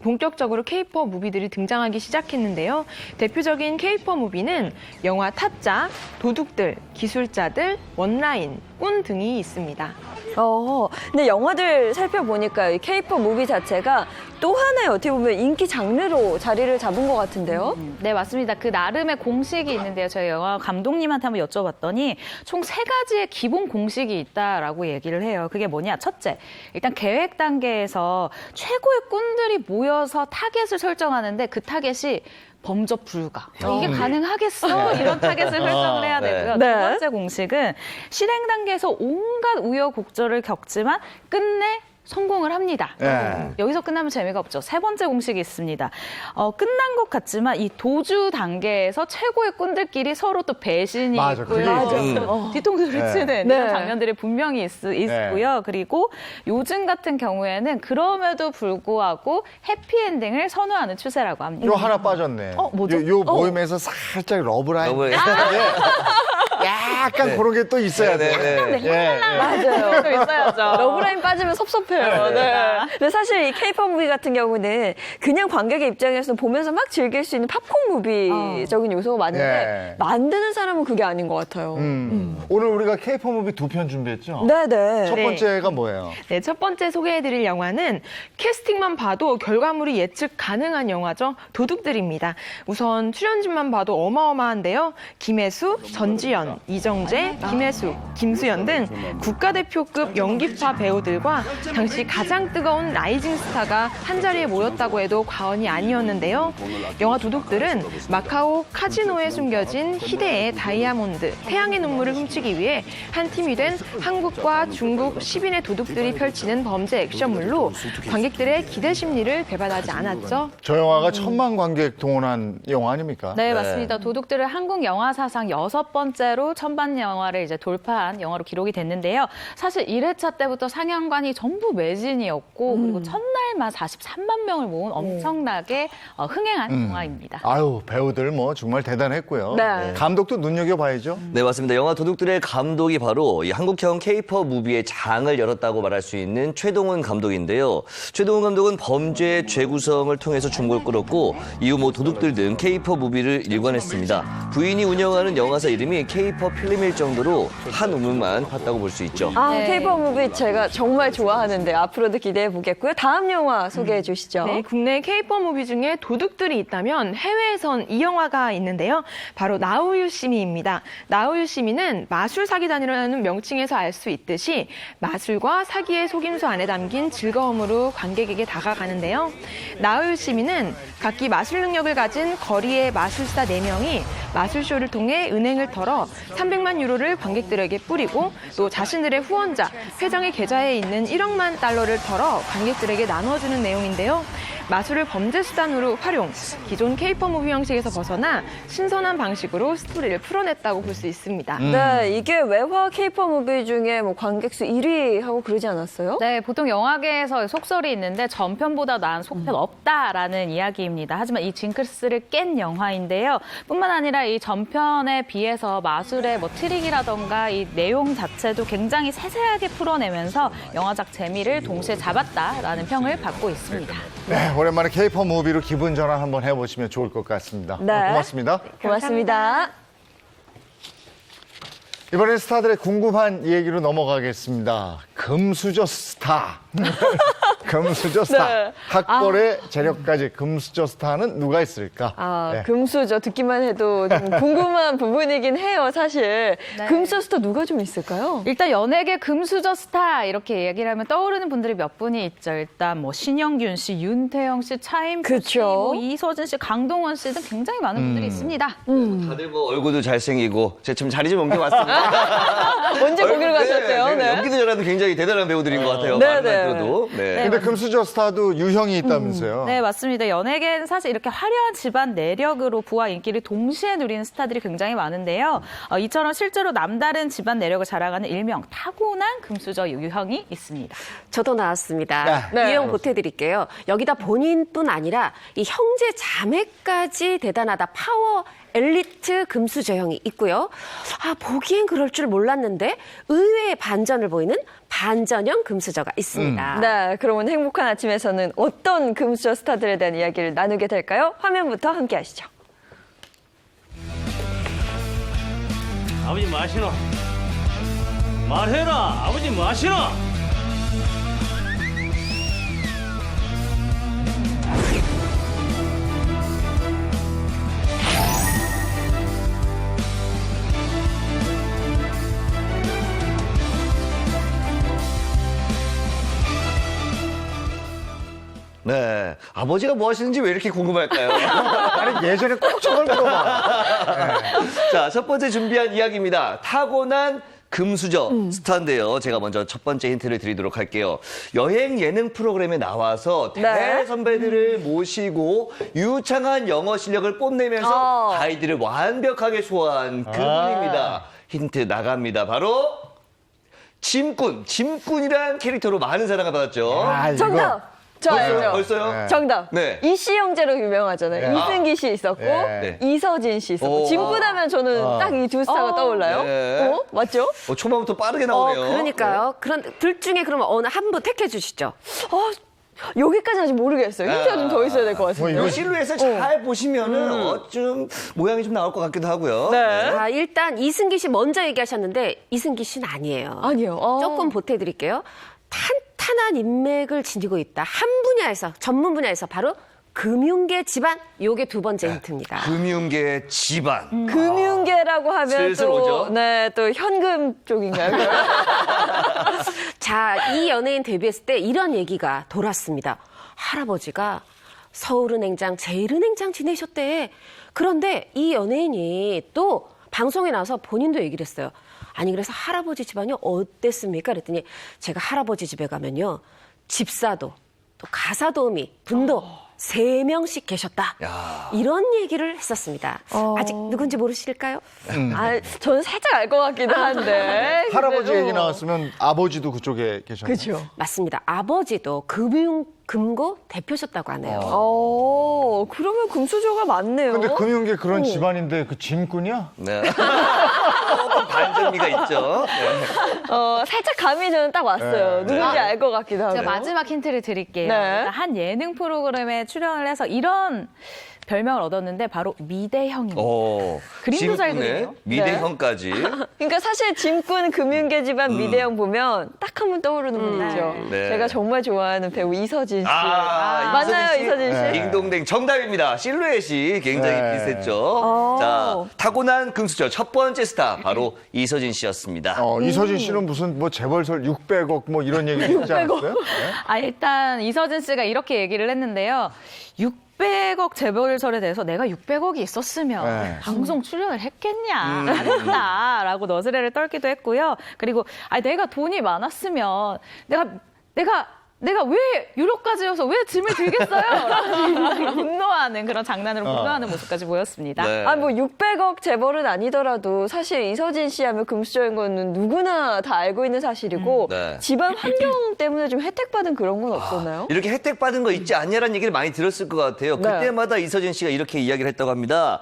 본격적으로 K-팝 무비들이 등장하기 시작했는데요. 대표적인 K-팝 무비는 영화 타짜, 도둑들, 기술자들, 원라인, 꾼 등이 있습니다. 근데 영화들 살펴보니까 이 K-팝 무비 자체가 또 하나의 어떻게 보면 인기 장르로 자리를 잡은 것 같은데요? 네, 맞습니다. 그 나름의 공식이 있는데요. 저희 영화 감독님한테 한번 여쭤봤더니 총 3가지의 기본 공식이 있다라고 얘기를 해요. 그게 뭐냐? 첫째, 일단 계획 단계에서 최고의 꾼들이 모여서 타겟을 설정하는데 그 타겟이 범접 불가. 이게 가능하겠어? 이런 타겟을 설정을 해야 되고요. 네. 두 번째 공식은 실행 단계에서 온갖 우여곡절을 겪지만 끝내 성공을 합니다. 네. 여기서 끝나면 재미가 없죠. 3번째 공식이 있습니다. 끝난 것 같지만 이 도주 단계에서 최고의 꾼들끼리 서로 또 배신이 맞아, 있고요. 그게 있죠. 뒤통수를 네. 치는 네. 이런 장면들이 분명히 있고요. 그리고 요즘 같은 경우에는 그럼에도 불구하고 해피엔딩을 선호하는 추세라고 합니다. 요 하나 빠졌네. 뭐죠? 요 모임에서 살짝 러브라인. 약간 그런 게 또 있어야 돼. 맞아요. 또 있어야죠. 러브라인 빠지면 섭섭해요. 네. 근데 사실 이 K-팝 무비 같은 경우는 그냥 관객의 입장에서 보면서 막 즐길 수 있는 팝콘 무비적인 요소가 많은데 네. 만드는 사람은 그게 아닌 것 같아요. 오늘 우리가 K-팝 무비 2편 준비했죠? 네네. 첫 번째가 뭐예요? 네, 첫 번째 소개해드릴 영화는 캐스팅만 봐도 결과물이 예측 가능한 영화죠. 도둑들입니다. 우선 출연진만 봐도 어마어마한데요. 김혜수, 전지현, 이정재, 김혜수, 김수현 등 국가대표급 연기파 배우들과 당시 가장 뜨거운 라이징 스타가 한자리에 모였다고 해도 과언이 아니었는데요. 영화 도둑들은 마카오 카지노에 숨겨진 희대의 다이아몬드, 태양의 눈물을 훔치기 위해 한 팀이 된 한국과 중국 10인의 도둑들이 펼치는 범죄 액션물로 관객들의 기대 심리를 배반하지 않았죠. 저 영화가 1000만 관객 동원한 영화 아닙니까? 네, 맞습니다. 도둑들은 한국 영화 사상 6번째로 1000만 영화를 이제 돌파한 영화로 기록이 됐는데요. 사실 1회차 때부터 상영관이 전부 매진이었고 그리고 첫날만 43만 명을 모은 엄청나게 흥행한 영화입니다. 아유, 배우들 뭐 정말 대단했고요. 네. 감독도 눈여겨봐야죠. 네, 맞습니다. 영화 도둑들의 감독이 바로 이 한국형 K-POP 무비의 장을 열었다고 말할 수 있는 최동훈 감독인데요. 최동훈 감독은 범죄의 재구성을 통해서 주목을 끌었고 이후 뭐 도둑들 등 K-POP 무비를 일관했습니다. 부인이 운영하는 영화사 이름이 K-POP 필름일 정도로 한 우물만 팠다고 볼 수 있죠. K-pop 무비 제가 정말 좋아하는데 앞으로도 기대해 보겠고요. 다음 영화 소개해 주시죠. 네, 국내 K-POP 무비 중에 도둑들이 있다면 해외에선 이 영화가 있는데요. 바로 나우유시미입니다. 나우유시미는 마술 사기단이라는 명칭에서 알 수 있듯이 마술과 사기의 속임수 안에 담긴 즐거움으로 관객에게 다가가는데요. 나우유시미는 각기 마술 능력을 가진 거리의 마술사 4명이 마술쇼를 통해 은행을 털어 300만 유로를 관객들에게 뿌리고 또 자신들의 후원자, 회장의 계좌에 있는 1억만 달러를 털어 관객들에게 나눠주는 내용인데요. 마술을 범죄 수단으로 활용, 기존 K-POP 무비 형식에서 벗어나 신선한 방식으로 스토리를 풀어냈다고 볼 수 있습니다. 네, 이게 외화 K-pop 무비 중에 뭐 관객수 1위 하고 그러지 않았어요? 네, 보통 영화계에서 속설이 있는데 전편보다 나은 속편 없다라는 이야기입니다. 하지만 이 징크스를 깬 영화인데요. 뿐만 아니라 이 전편에 비해서 마술의 뭐 트릭이라던가 이 내용 자체도 굉장히 세세하게 풀어내면서 영화적 재미를 동시에 잡았다라는 평을 받고 있습니다. 네, 오랜만에 K-POP 무비로 기분 전환 한번 해보시면 좋을 것 같습니다. 네. 고맙습니다. 고맙습니다. 이번엔 스타들의 궁금한 얘기로 넘어가겠습니다. 금수저 스타. 금수저 스타. 네. 학벌의 재력까지 금수저 스타는 누가 있을까? 네. 금수저 듣기만 해도 좀 궁금한 부분이긴 해요, 사실. 네. 금수저 스타 누가 좀 있을까요? 일단 연예계 금수저 스타 이렇게 얘기를 하면 떠오르는 분들이 몇 분이 있죠. 일단 뭐 신영균 씨, 윤태영 씨, 차인표 씨, 뭐 이서진 씨, 강동원 씨 등 굉장히 많은 분들이 있습니다. 다들 뭐 얼굴도 잘생기고 제가 좀 자리 좀 옮겨왔습니다. 언제 거기로 가셨대요? 네. 연기도 잘하는 굉장히 대단한 배우들인 것 같아요. 네, 말만 네. 들어도. 네. 근데 금수저 스타도 유형이 있다면서요? 네, 맞습니다. 연예계는 사실 이렇게 화려한 집안 내력으로 부와 인기를 동시에 누리는 스타들이 굉장히 많은데요. 이처럼 실제로 남다른 집안 내력을 자랑하는 일명 타고난 금수저 유형이 있습니다. 저도 나왔습니다. 네. 유형 보태드릴게요. 여기다 본인뿐 아니라 이 형제 자매까지 대단하다 파워 엘리트 금수저형이 있고요. 보기엔 그럴 줄 몰랐는데 의외의 반전을 보이는 반전형 금수저가 있습니다. 네, 그러면 행복한 아침에서는 어떤 금수저 스타들에 대한 이야기를 나누게 될까요? 화면부터 함께 하시죠. 아버지 뭐 하시노? 말해라. 아버지 뭐 하시노? 네. 아버지가 뭐 하시는지 왜 이렇게 궁금할까요? 아니, 예전에 꼭 저걸 물어봐. 자, 첫 번째 준비한 이야기입니다. 타고난 금수저 스타인데요. 제가 먼저 첫 번째 힌트를 드리도록 할게요. 여행 예능 프로그램에 나와서 대선배들을 모시고 유창한 영어 실력을 뽐내면서 가이드를 완벽하게 소화한 그분입니다. 힌트 나갑니다. 바로 짐꾼이란 캐릭터로 많은 사랑을 받았죠. 정답! 저 알죠? 벌써요? 정답. 네. 이씨 형제로 유명하잖아요. 네. 이승기 씨 있었고, 네. 이서진 씨 있었고. 오. 짐꾼하면 저는 딱 이 두 스타가 떠올라요. 네. 맞죠? 초반부터 빠르게 나오네요. 그러니까요. 그런 둘 중에 그러면 어느 한 분 택해 주시죠. 여기까지 아직 모르겠어요. 힌트가 좀 더 있어야 될 것 같은데. 이 실루엣을 잘 보시면은 좀 모양이 좀 나올 것 같기도 하고요. 네. 일단 이승기 씨 먼저 얘기하셨는데 이승기 씨는 아니에요. 아니요. 조금 보태드릴게요. 탄탄한 인맥을 지니고 있다. 한 분야에서, 전문 분야에서 바로 금융계 집안, 요게 두 번째 힌트입니다. 금융계 집안. 금융계라고 하면 슬슬 오죠. 또 현금 쪽인가요? 자, 자, 이 연예인 데뷔했을 때 이런 얘기가 돌았습니다. 할아버지가 서울은행장, 제일은행장 지내셨대. 그런데 이 연예인이 또 방송에 나와서 본인도 얘기를 했어요. 아니 그래서 할아버지 집안이 어땠습니까? 그랬더니 제가 할아버지 집에 가면요. 집사도 또 가사도우미 분도 3명씩 계셨다. 이런 얘기를 했었습니다. 아직 누군지 모르실까요? 아, 저는 살짝 알 것 같기도 한데. 할아버지 그래도. 얘기 나왔으면 아버지도 그쪽에 계셨나요? 그렇죠. 맞습니다. 아버지도 금고 대표셨다고 하네요. 그러면 금수저가 많네요. 근데 금융계 그런 집안인데 그 짐꾼이야? 네. 조금 반전미가 있죠. 네. 살짝 감이 저는 딱 왔어요. 네. 누군지 알 것 같기도 하고. 제가 마지막 힌트를 드릴게요. 네. 그러니까 한 예능 프로그램에 출연을 해서 이런 별명을 얻었는데 바로 미대형입니다. 그림도 잘 짐꾼의 그리네요. 미대형까지. 그러니까 사실 짐꾼 금융계 집안 미대형 보면 딱 한 분 떠오르는 분 있죠. 네. 제가 정말 좋아하는 배우 이서진 씨. 맞나요, 맞나요, 이서진 씨? 딩동댕 정답입니다. 실루엣이 굉장히 네. 비슷했죠. 자, 타고난 금수저 첫 번째 스타 바로 이서진 씨였습니다. 이서진 씨는 무슨 뭐 재벌설 600억 뭐 이런 얘기 했지 않았어요? 일단 이서진 씨가 이렇게 얘기를 했는데요. 600억 재벌설에 대해서 내가 600억이 있었으면 네. 방송 출연을 했겠냐, 안 했다라고 너스레를 떨기도 했고요. 그리고 내가 돈이 많았으면 내가 왜 유럽까지여서 왜 짐을 들겠어요? 라고 분노하는 그런 장난으로 분노하는 모습까지 보였습니다. 네. 뭐 600억 재벌은 아니더라도 사실 이서진 씨 하면 금수저인 거는 누구나 다 알고 있는 사실이고 네. 집안 환경 때문에 좀 혜택받은 그런 건 없었나요? 이렇게 혜택 받은 거 있지 않냐라는 얘기를 많이 들었을 것 같아요. 네. 그때마다 이서진 씨가 이렇게 이야기를 했다고 합니다.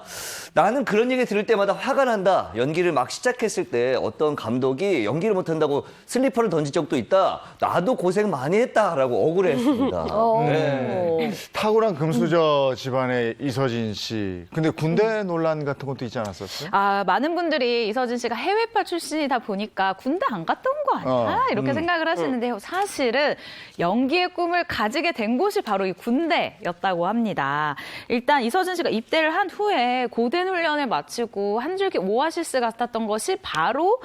나는 그런 얘기 들을 때마다 화가 난다. 연기를 막 시작했을 때 어떤 감독이 연기를 못한다고 슬리퍼를 던진 적도 있다. 나도 고생 많이 했다라고 억울해했습니다. 네. 타고난 금수저 집안의 이서진 씨. 근데 군대 논란 같은 것도 있지 않았었어요? 많은 분들이 이서진 씨가 해외파 출신이다 보니까 군대 안 갔다 온 거 아니야? 이렇게 생각을 하시는데요. 사실은 연기의 꿈을 가지게 된 곳이 바로 이 군대였다고 합니다. 일단 이서진 씨가 입대를 한 후에 고된 훈련을 마치고 한 줄기 오아시스 같았던 것이 바로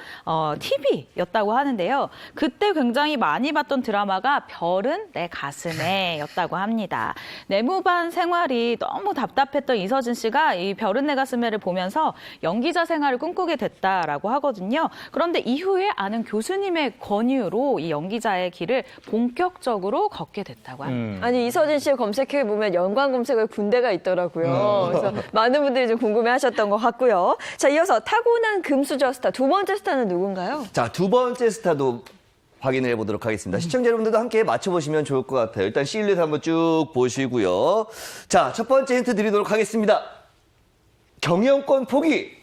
TV였다고 하는데요. 그때 굉장히 많이 봤던 드라마가 별은 내 가슴에 였다고 합니다. 내무반 생활이 너무 답답했던 이서진 씨가 이 별은 내 가슴에를 보면서 연기자 생활을 꿈꾸게 됐다라고 하거든요. 그런데 이후에 아는 교수님의 권유로 이 연기자의 길을 본격적으로 걷게 됐다고 합니다. 아니 이서진 씨 검색해 보면 연관 검색어에 군대가 있더라고요. 그래서 많은 분들이 좀 궁금해하셨던 것 같고요. 자, 이어서 타고난 금수저 스타 두 번째 스타는 누군가요? 자, 두 번째 스타도 확인을 해보도록 하겠습니다. 시청자 여러분들도 함께 맞춰보시면 좋을 것 같아요. 일단 실루엣 한번 쭉 보시고요. 자, 첫 번째 힌트 드리도록 하겠습니다. 경영권 포기.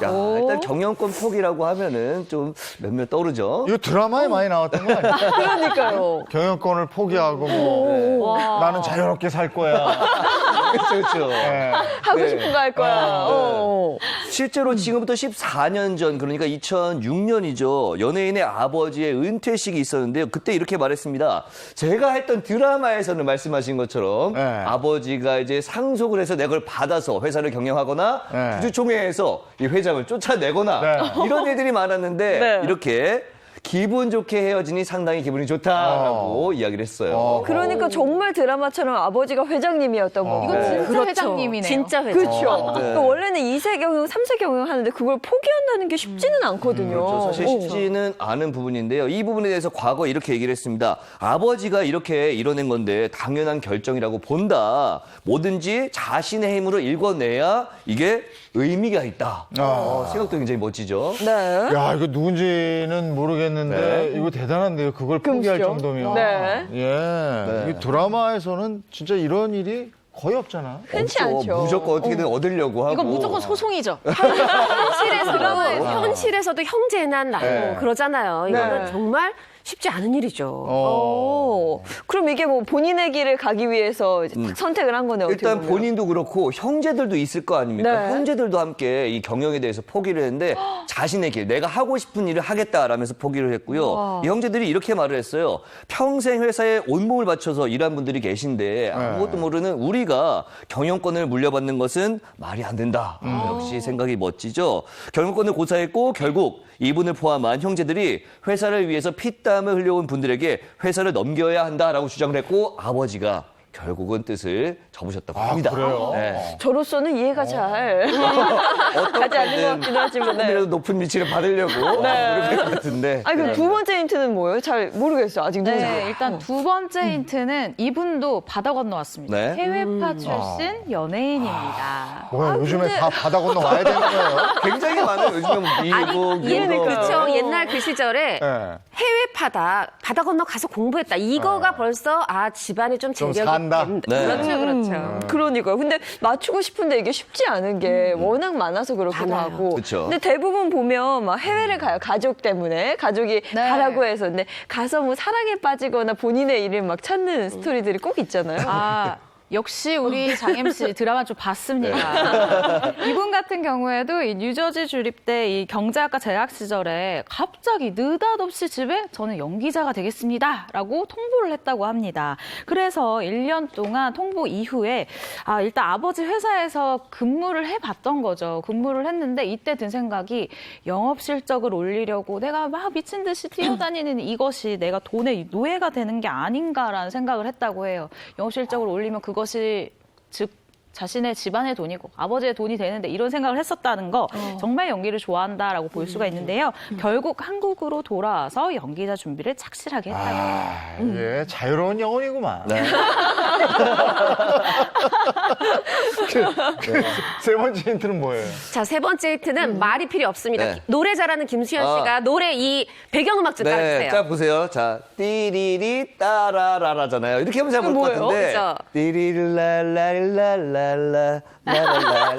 야, 일단 경영권 포기라고 하면은 좀 몇몇 떠오르죠. 이거 드라마에 많이 나왔던 거 아니에요? 그러니까요. 경영권을 포기하고 뭐 나는 자유롭게 살 거야. 그렇죠. 네. 하고 싶은 거 할 거야. 실제로 지금부터 14년 전, 그러니까 2006년이죠. 연예인의 아버지의 은퇴식이 있었는데요. 그때 이렇게 말했습니다. 제가 했던 드라마에서는 말씀하신 것처럼 아버지가 이제 상속을 해서 내 걸 받아서 회사를 경영하거나 주주총회에서 이 회장을 쫓아내거나 이런 일들이 많았는데 이렇게 기분 좋게 헤어지니 상당히 기분이 좋다라고 이야기를 했어요. 그러니까 정말 드라마처럼 아버지가 회장님이었던 거고. 이건 진짜 그렇죠. 회장님이네요. 진짜 회장. 그렇죠. 네. 또 원래는 2세 경영, 3세 경영 하는데 그걸 포기한다는 게 쉽지는 않거든요. 그렇죠. 사실 쉽지는 않은 부분인데요. 이 부분에 대해서 과거 이렇게 얘기를 했습니다. 아버지가 이렇게 이뤄낸 건데 당연한 결정이라고 본다. 뭐든지 자신의 힘으로 읽어내야 이게 의미가 있다. 생각도 굉장히 멋지죠. 네. 야, 이거 누군지는 모르겠는데 이거 대단한데요. 그걸 포기할 정도면. 네. 이 드라마에서는 진짜 이런 일이 거의 없잖아. 흔치 않죠. 무조건 어떻게든 얻으려고 하고. 이건 무조건 소송이죠. 현실에서도 형제난 나고 그러잖아요. 이거는 정말 쉽지 않은 일이죠. 그럼 이게 뭐 본인의 길을 가기 위해서 이제 딱 선택을 한 거네요. 일단 어떻게 보면. 본인도 그렇고 형제들도 있을 거 아닙니까? 형제들도 함께 이 경영에 대해서 포기를 했는데 자신의 길, 내가 하고 싶은 일을 하겠다라면서 포기를 했고요. 이 형제들이 이렇게 말을 했어요. 평생 회사에 온몸을 바쳐서 일한 분들이 계신데 아무것도 모르는 우리가 경영권을 물려받는 것은 말이 안 된다. 역시 생각이 멋지죠. 경영권을 고사했고 결국 이분을 포함한 형제들이 회사를 위해서 피땀 땀을 흘려온 분들에게 회사를 넘겨야 한다라고 주장을 했고 아버지가 결국은 뜻을 접으셨다고 합니다. 그래요? 네. 저로서는 이해가 잘 가지 않는 것 같긴 하지만. 네. 조금이라도 높은 위치를 받으려고 노력할 것 같은데. 아니, 그럼 두 번째 힌트는 뭐예요? 잘 모르겠어요. 아직 누군지. 네, 일단 두 번째 힌트는 이분도 바다 건너왔습니다. 네. 해외파 출신 연예인입니다. 뭐야, 요즘에 다 바다 건너 와야 되는 거예요? 굉장히 많아요. 요즘에 미국, 유럽. 그렇죠. 옛날 그 시절에 네. 해외파다, 바다 건너 가서 공부했다. 이거가 벌써 집안이 좀 좀 재력이 산다. 네. 그렇죠, 그렇죠. 그러니까요. 근데 맞추고 싶은데 이게 쉽지 않은 게 워낙 많아서 그렇기도 많아요. 하고. 그쵸. 근데 대부분 보면 막 해외를 가요. 가족 때문에. 가족이 가라고 해서. 근데 가서 뭐 사랑에 빠지거나 본인의 일을 막 찾는 스토리들이 꼭 있잖아요. 아, 역시 우리 장 MC 드라마 좀 봤습니다. 이분 같은 경우에도 이 뉴저지 주립대 이 경제학과 재학 시절에 갑자기 느닷없이 집에 저는 연기자가 되겠습니다라고 통보를 했다고 합니다. 그래서 1년 동안 통보 이후에 일단 아버지 회사에서 근무를 해봤던 거죠. 근무를 했는데 이때 든 생각이 영업 실적을 올리려고 내가 막 미친 듯이 뛰어다니는 이것이 내가 돈의 노예가 되는 게 아닌가라는 생각을 했다고 해요. 영업 실적을 올리면 그것이 즉 자신의 집안의 돈이고 아버지의 돈이 되는데 이런 생각을 했었다는 거 정말 연기를 좋아한다라고 볼 수가 있는데요. 결국 한국으로 돌아와서 연기자 준비를 착실하게 했다고. 예, 자유로운 영혼이구만. 네. 세 번째 힌트는 뭐예요? 자, 세 번째 힌트는 말이 필요 없습니다. 네. 노래 잘하는 김수현 씨가 노래 이 배경음악 좀 네, 따라주세요. 자 보세요. 자, 띠리리 따라라라잖아요. 이렇게 하면 잘 모를 것 뭐예요? 같은데. 그죠? 띠리릴랄랄랄랄라 라랄랄라.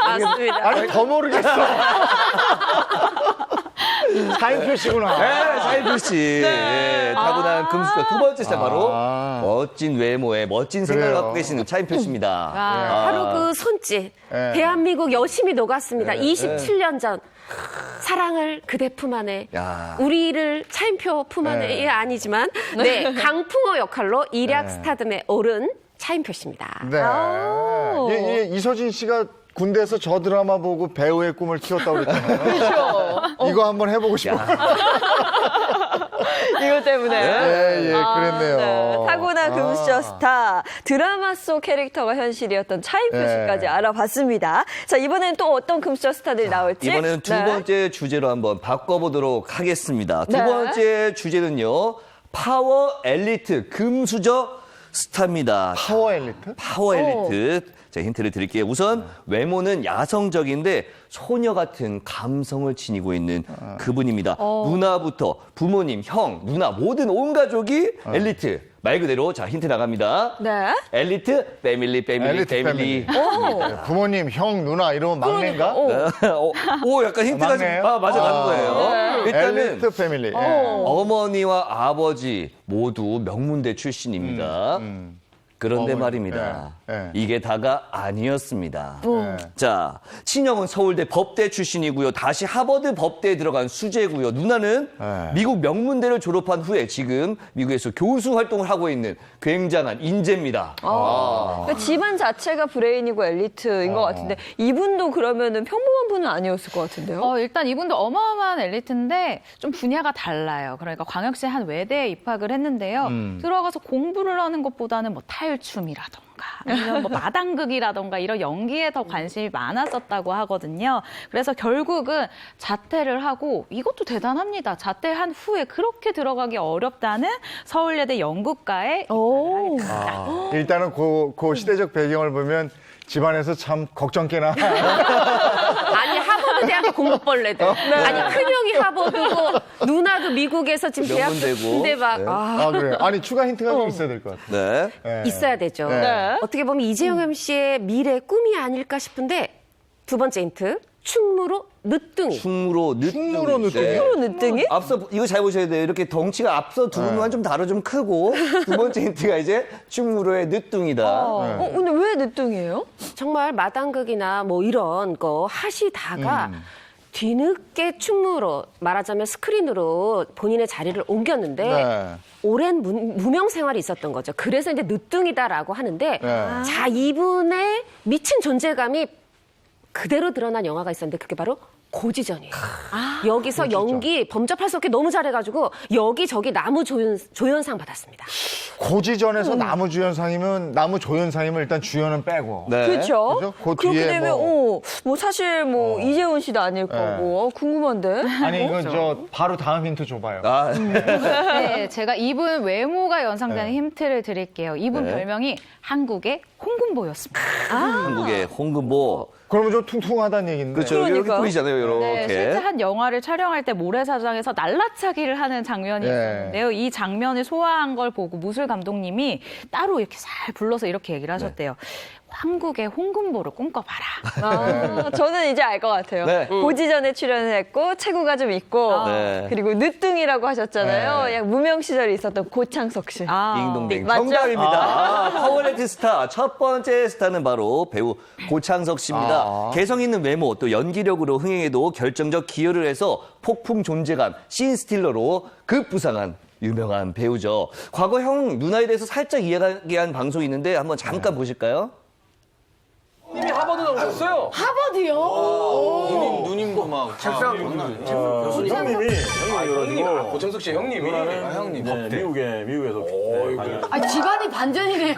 맞습니다. 아니, 더 모르겠어. 사인표 씨구나. 네, 사인표 씨. 네, 타고난 금수저 두 번째 자 바로 멋진 외모에 멋진 생각을 그래요. 갖고 계시는 차인표 씨입니다. 바로 그 손짓. 네. 대한민국 여심이 녹았습니다. 네. 27년 전. 사랑을 그대 품 안에, 야. 우리를 차인표 품 안에, 네. 아니지만, 네, 강풍어 역할로 일약 스타덤에 오른 차인표 씨입니다. 네. 예, 이서진 씨가 군대에서 저 드라마 보고 배우의 꿈을 키웠다고 그랬잖아요. 그렇죠. 이거 한번 해보고 싶어. 이것 때문에. 예, 그랬네요. 네. 타고난 금수저 스타. 드라마 속 캐릭터가 현실이었던 차인표 네. 씨까지 알아봤습니다. 자, 이번엔 또 어떤 금수저 스타들이 나올지. 이번에는 두 네. 번째 주제로 한번 바꿔보도록 하겠습니다. 두 네. 번째 주제는요. 파워 엘리트 금수저 스타입니다. 파워 엘리트? 파워 엘리트. 자, 힌트를 드릴게요. 우선 외모는 야성적인데 소녀 같은 감성을 지니고 있는 그분입니다. 누나부터 부모님, 형, 누나 모든 온 가족이 엘리트. 말 그대로 자 힌트 나갑니다. 네. 엘리트 패밀리. 패밀리. 부모님, 형, 누나 이러면 막내인가? 오, 약간 힌트가 막내예요? 맞아 가는 거예요. 일단은 엘리트 패밀리. 어머니와 아버지 모두 명문대 출신입니다. 그런데 어머니, 말입니다. 네. 이게 다가 아니었습니다. 자, 친형은 서울대 법대 출신이고요. 다시 하버드 법대에 들어간 수재고요. 누나는 미국 명문대를 졸업한 후에 지금 미국에서 교수 활동을 하고 있는 굉장한 인재입니다. 그러니까 집안 자체가 브레인이고 엘리트인 것 같은데 이분도 그러면은 평범한 분은 아니었을 것 같은데요? 일단 이분도 어마어마한 엘리트인데 좀 분야가 달라요. 그러니까 광역시 한 외대에 입학을 했는데요. 들어가서 공부를 하는 것보다는 뭐 탈춤이라던가 아니면 뭐 마당극이라던가 이런 연기에 더 관심이 많았었다고 하거든요. 그래서 결국은 자퇴를 하고 이것도 대단합니다. 자퇴한 후에 그렇게 들어가기 어렵다는 서울예대 연극과에 입학을 하게 됩니다. 일단은 그 시대적 배경을 보면 집안에서 참 걱정 꽤나. 아니, 하버드 대학교 공부벌레들. 아니, 큰형이 하버드고, 누나도 미국에서 지금 대학교 명문대고. 군대 막, 아, 그래요. 아니, 추가 힌트가 좀 있어야 될 것 같아요. 네. 있어야 되죠. 네. 어떻게 보면 이재용 MC의 미래 꿈이 아닐까 싶은데, 두 번째 힌트. 충무로 늦둥이. 충무로 늦둥이. 충무로 늦둥이? 앞서 이거 잘 보셔야 돼요. 이렇게 덩치가 앞서 두 분과는 좀 다르 좀 크고 두 번째 힌트가 이제 충무로의 늦둥이다. 근데 왜 늦둥이에요? 정말 마당극이나 뭐 이런 거 하시다가 뒤늦게 충무로 말하자면 스크린으로 본인의 자리를 옮겼는데 네. 오랜 무명 생활이 있었던 거죠. 그래서 이제 늦둥이다라고 하는데 자, 이분의 미친 존재감이 그대로 드러난 영화가 있었는데 그게 바로 고지전이에요. 여기서 연기 범접할 수 없게 너무 잘해가지고 여기저기 나무 조연상 받았습니다. 고지전에서 나무 조연상이면 일단 주연은 빼고. 네. 그렇죠. 그 그렇게 뒤에 되면 뭐 사실 이재훈 씨도 아닐 거고 궁금한데. 아니 이건 저 바로 다음 힌트 줘봐요. 네, 제가 이분 외모가 연상되는 힌트를 드릴게요. 이분 네. 별명이 한국의 홍금보였습니다. 한국의 홍금보. 그러면 좀 퉁퉁하다는 얘기인데. 그렇죠. 이렇게 보이잖아요. 이렇게. 네, 실제 한 영화를 촬영할 때 모래사장에서 날라차기를 하는 장면이 있는데요. 이 장면을 소화한 걸 보고 무술 감독님이 따로 이렇게 잘 불러서 이렇게 얘기를 하셨대요. 한국의 홍금보를 꿈꿔봐라. 저는 이제 알 것 같아요. 네. 고지전에 출연을 했고 체구가 좀 있고 네. 그리고 늦둥이라고 하셨잖아요. 네. 양 무명 시절에 있었던 고창석 씨. 딩동댕. 맞죠? 정답입니다. 파워레트 스타. 첫 번째 스타는 바로 배우 고창석 씨입니다. 개성 있는 외모 또 연기력으로 흥행에도 결정적 기여를 해서 폭풍 존재감, 씬스틸러로 급부상한 유명한 배우죠. 과거 형 누나에 대해서 살짝 이야기한 방송이 있는데 한번 잠깐 보실까요? 님이 하버드 나오셨어요? 하버드요? 누님도 막 책상 형님이 그래가지고 고창석 씨 형님이 형님 네, 미국에서 집안이 반전이네요.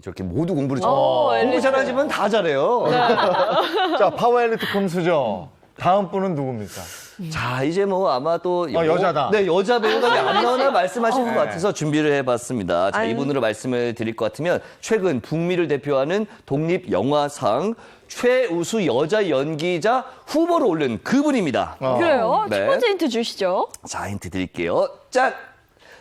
저렇게 모두 공부를 공부 잘하지만 다 잘해요. 자, 파워 엘리트 금수저. 다음 분은 누굽니까? 자, 이제 뭐 아마 또 여자다. 네, 여자 배우가 안 나오나 말씀하실 것 같아서 준비를 해봤습니다. 자, 이분으로 말씀을 드릴 것 같으면 최근 북미를 대표하는 독립영화상 최우수 여자 연기자 후보로 오른 그분입니다. 그래요? 네. 첫 번째 힌트 주시죠. 자, 힌트 드릴게요. 짠!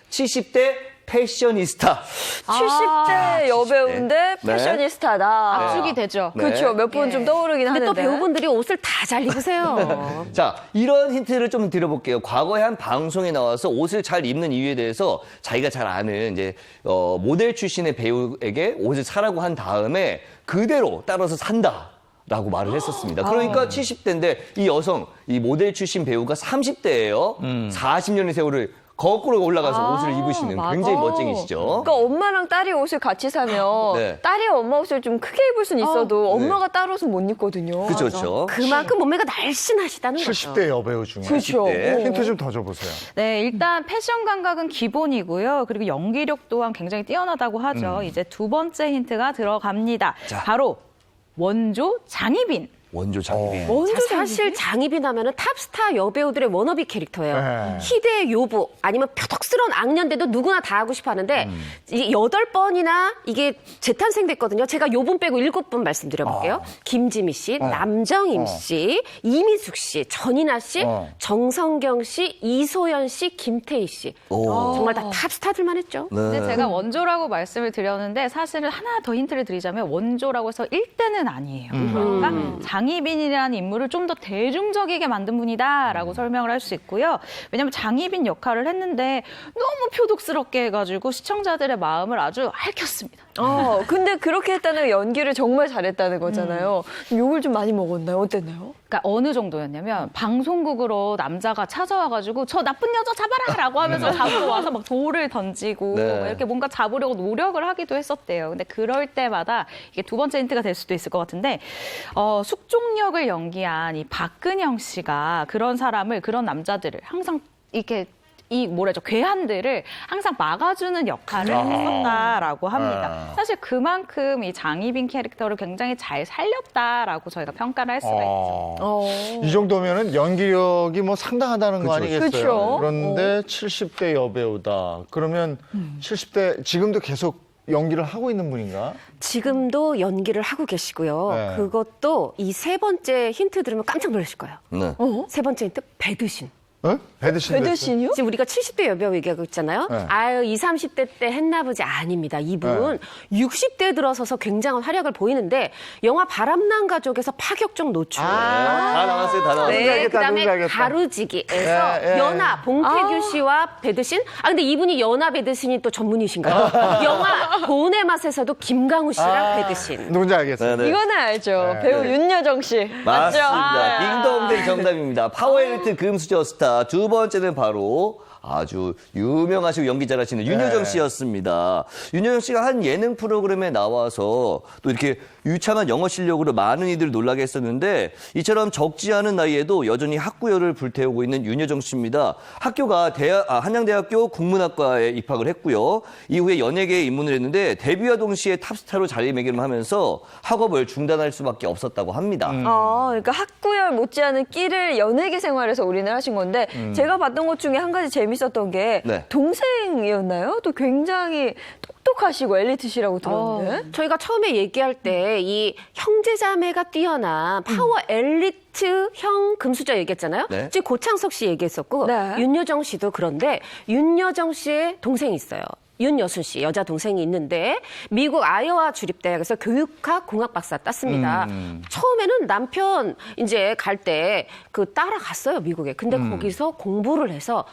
70대 패셔니스타. 70대 여배우인데 네. 패셔니스타다. 압축이 되죠. 네. 그렇죠. 몇 분 좀 떠오르긴 근데 하는데. 또 배우분들이 옷을 다 잘 입으세요. 자, 이런 힌트를 좀 드려볼게요. 과거에 한 방송에 나와서 옷을 잘 입는 이유에 대해서 자기가 잘 아는 이제 모델 출신의 배우에게 옷을 사라고 한 다음에 그대로 따라서 산다. 라고 말을 했었습니다. 그러니까 70대인데 이 여성, 이 모델 출신 배우가 30대예요. 40년의 세월을 거꾸로 올라가서 옷을 입으시는 굉장히 멋쟁이시죠. 그러니까 엄마랑 딸이 옷을 같이 사면 네. 딸이 엄마 옷을 좀 크게 입을 수는 있어도 엄마가 딸 옷은 못 입거든요. 그렇죠. 그만큼 몸매가 날씬하시다는 거죠. 70대 여배우 중에. 그렇죠. 힌트 좀 더 줘보세요. 네, 일단 패션 감각은 기본이고요. 그리고 연기력 또한 굉장히 뛰어나다고 하죠. 이제 두 번째 힌트가 들어갑니다. 자. 바로 원조 장희빈. 원조 장희빈. 사실 장희빈 하면은 탑스타 여배우들의 워너비 캐릭터예요. 네. 희대의 요부 아니면 표독스러운 악년대도 누구나 다 하고 싶어 하는데 이게 8번이나 이게 재탄생됐거든요. 제가 요분 빼고 7분 말씀드려볼게요. 김지미 씨, 남정임 씨, 이미숙 씨, 전인아 씨, 정성경 씨, 이소연 씨, 김태희 씨. 정말 다 탑스타들만 했죠. 근데 제가 원조라고 말씀을 드렸는데 사실은 하나 더 힌트를 드리자면 원조라고 해서 1대는 아니에요. 그러니까 장희빈이라는 인물을 좀 더 대중적이게 만든 분이다라고 설명을 할 수 있고요. 왜냐하면 장희빈 역할을 했는데 너무 표독스럽게 해가지고 시청자들의 마음을 아주 핥혔습니다. 근데 그렇게 했다는 연기를 정말 잘했다는 거잖아요. 욕을 좀 많이 먹었나요? 어땠나요? 그러니까 어느 정도였냐면 방송국으로 남자가 찾아와가지고 저 나쁜 여자 잡아라라고 하면서 잡으러 와서 막 돌을 던지고 네. 이렇게 뭔가 잡으려고 노력을 하기도 했었대요. 근데 그럴 때마다 이게 두 번째 힌트가 될 수도 있을 것 같은데 숙종역을 연기한 이 박근영 씨가 그런 사람을 그런 남자들을 항상 이렇게 괴한들을 항상 막아주는 역할을 했었다라고 합니다. 사실 그만큼 이 장희빈 캐릭터를 굉장히 잘 살렸다라고 저희가 평가를 할 수가 있죠. 이 정도면은 연기력이 뭐 상당하다는 거 아니겠어요? 그쵸. 그런데 70대 여배우다. 그러면 70대 지금도 계속 연기를 하고 있는 분인가? 지금도 연기를 하고 계시고요. 네. 그것도 이 세 번째 힌트 들으면 깜짝 놀라실 거예요. 네. 세 번째 힌트, 배드신. 배드신이요? 지금 우리가 70대 여배우 얘기하고 있잖아요. 네. 아유, 20, 30대 때 했나 보지. 아닙니다. 이분 60대 들어서서 굉장한 활약을 보이는데 영화 바람난 가족에서 파격적 노출. 다 나왔어요, 다 나왔어요. 네, 알겠다, 그다음에 누군지 알겠다. 가루지기에서 예, 예. 연하 봉태규 씨와 배드신. 근데 이분이 연하 배드신이 또 전문이신가요? 영화 고운의 맛에서도 김강우 씨랑 배드신. 누군지 알겠어요. 네, 네. 이거는 알죠. 네. 배우 윤여정 씨. 맞죠? 맞습니다. 딩동댕 정답입니다. 파워엘리트 금수저 스타 두 번째는 바로 아주 유명하시고 연기 잘하시는 윤여정 씨였습니다. 윤여정 씨가 한 예능 프로그램에 나와서 또 이렇게 유창한 영어 실력으로 많은 이들을 놀라게 했었는데 이처럼 적지 않은 나이에도 여전히 학구열을 불태우고 있는 윤여정 씨입니다. 학교가 한양대학교 국문학과에 입학을 했고요. 이후에 연예계에 입문을 했는데 데뷔와 동시에 탑스타로 자리매김하면서 학업을 중단할 수밖에 없었다고 합니다. 그러니까 학구열 못지않은 끼를 연예계 생활에서 올인을 하신 건데 제가 봤던 것 중에 한 가지 재밌었던 게 동생이었나요? 또 굉장히 똑똑하시고 엘리트시라고 들었는데. 저희가 처음에 얘기할 때 이 형제자매가 뛰어난 파워 엘리트형 금수저 얘기했잖아요. 네. 지금 고창석 씨 얘기했었고 윤여정 씨도 그런데 윤여정 씨의 동생이 있어요. 윤여순 씨 여자 동생이 있는데 미국 아이오와 주립대학에서 교육학 공학 박사 땄습니다. 처음에는 남편 이제 갈 때 그 따라갔어요 미국에. 근데 거기서 공부를 해서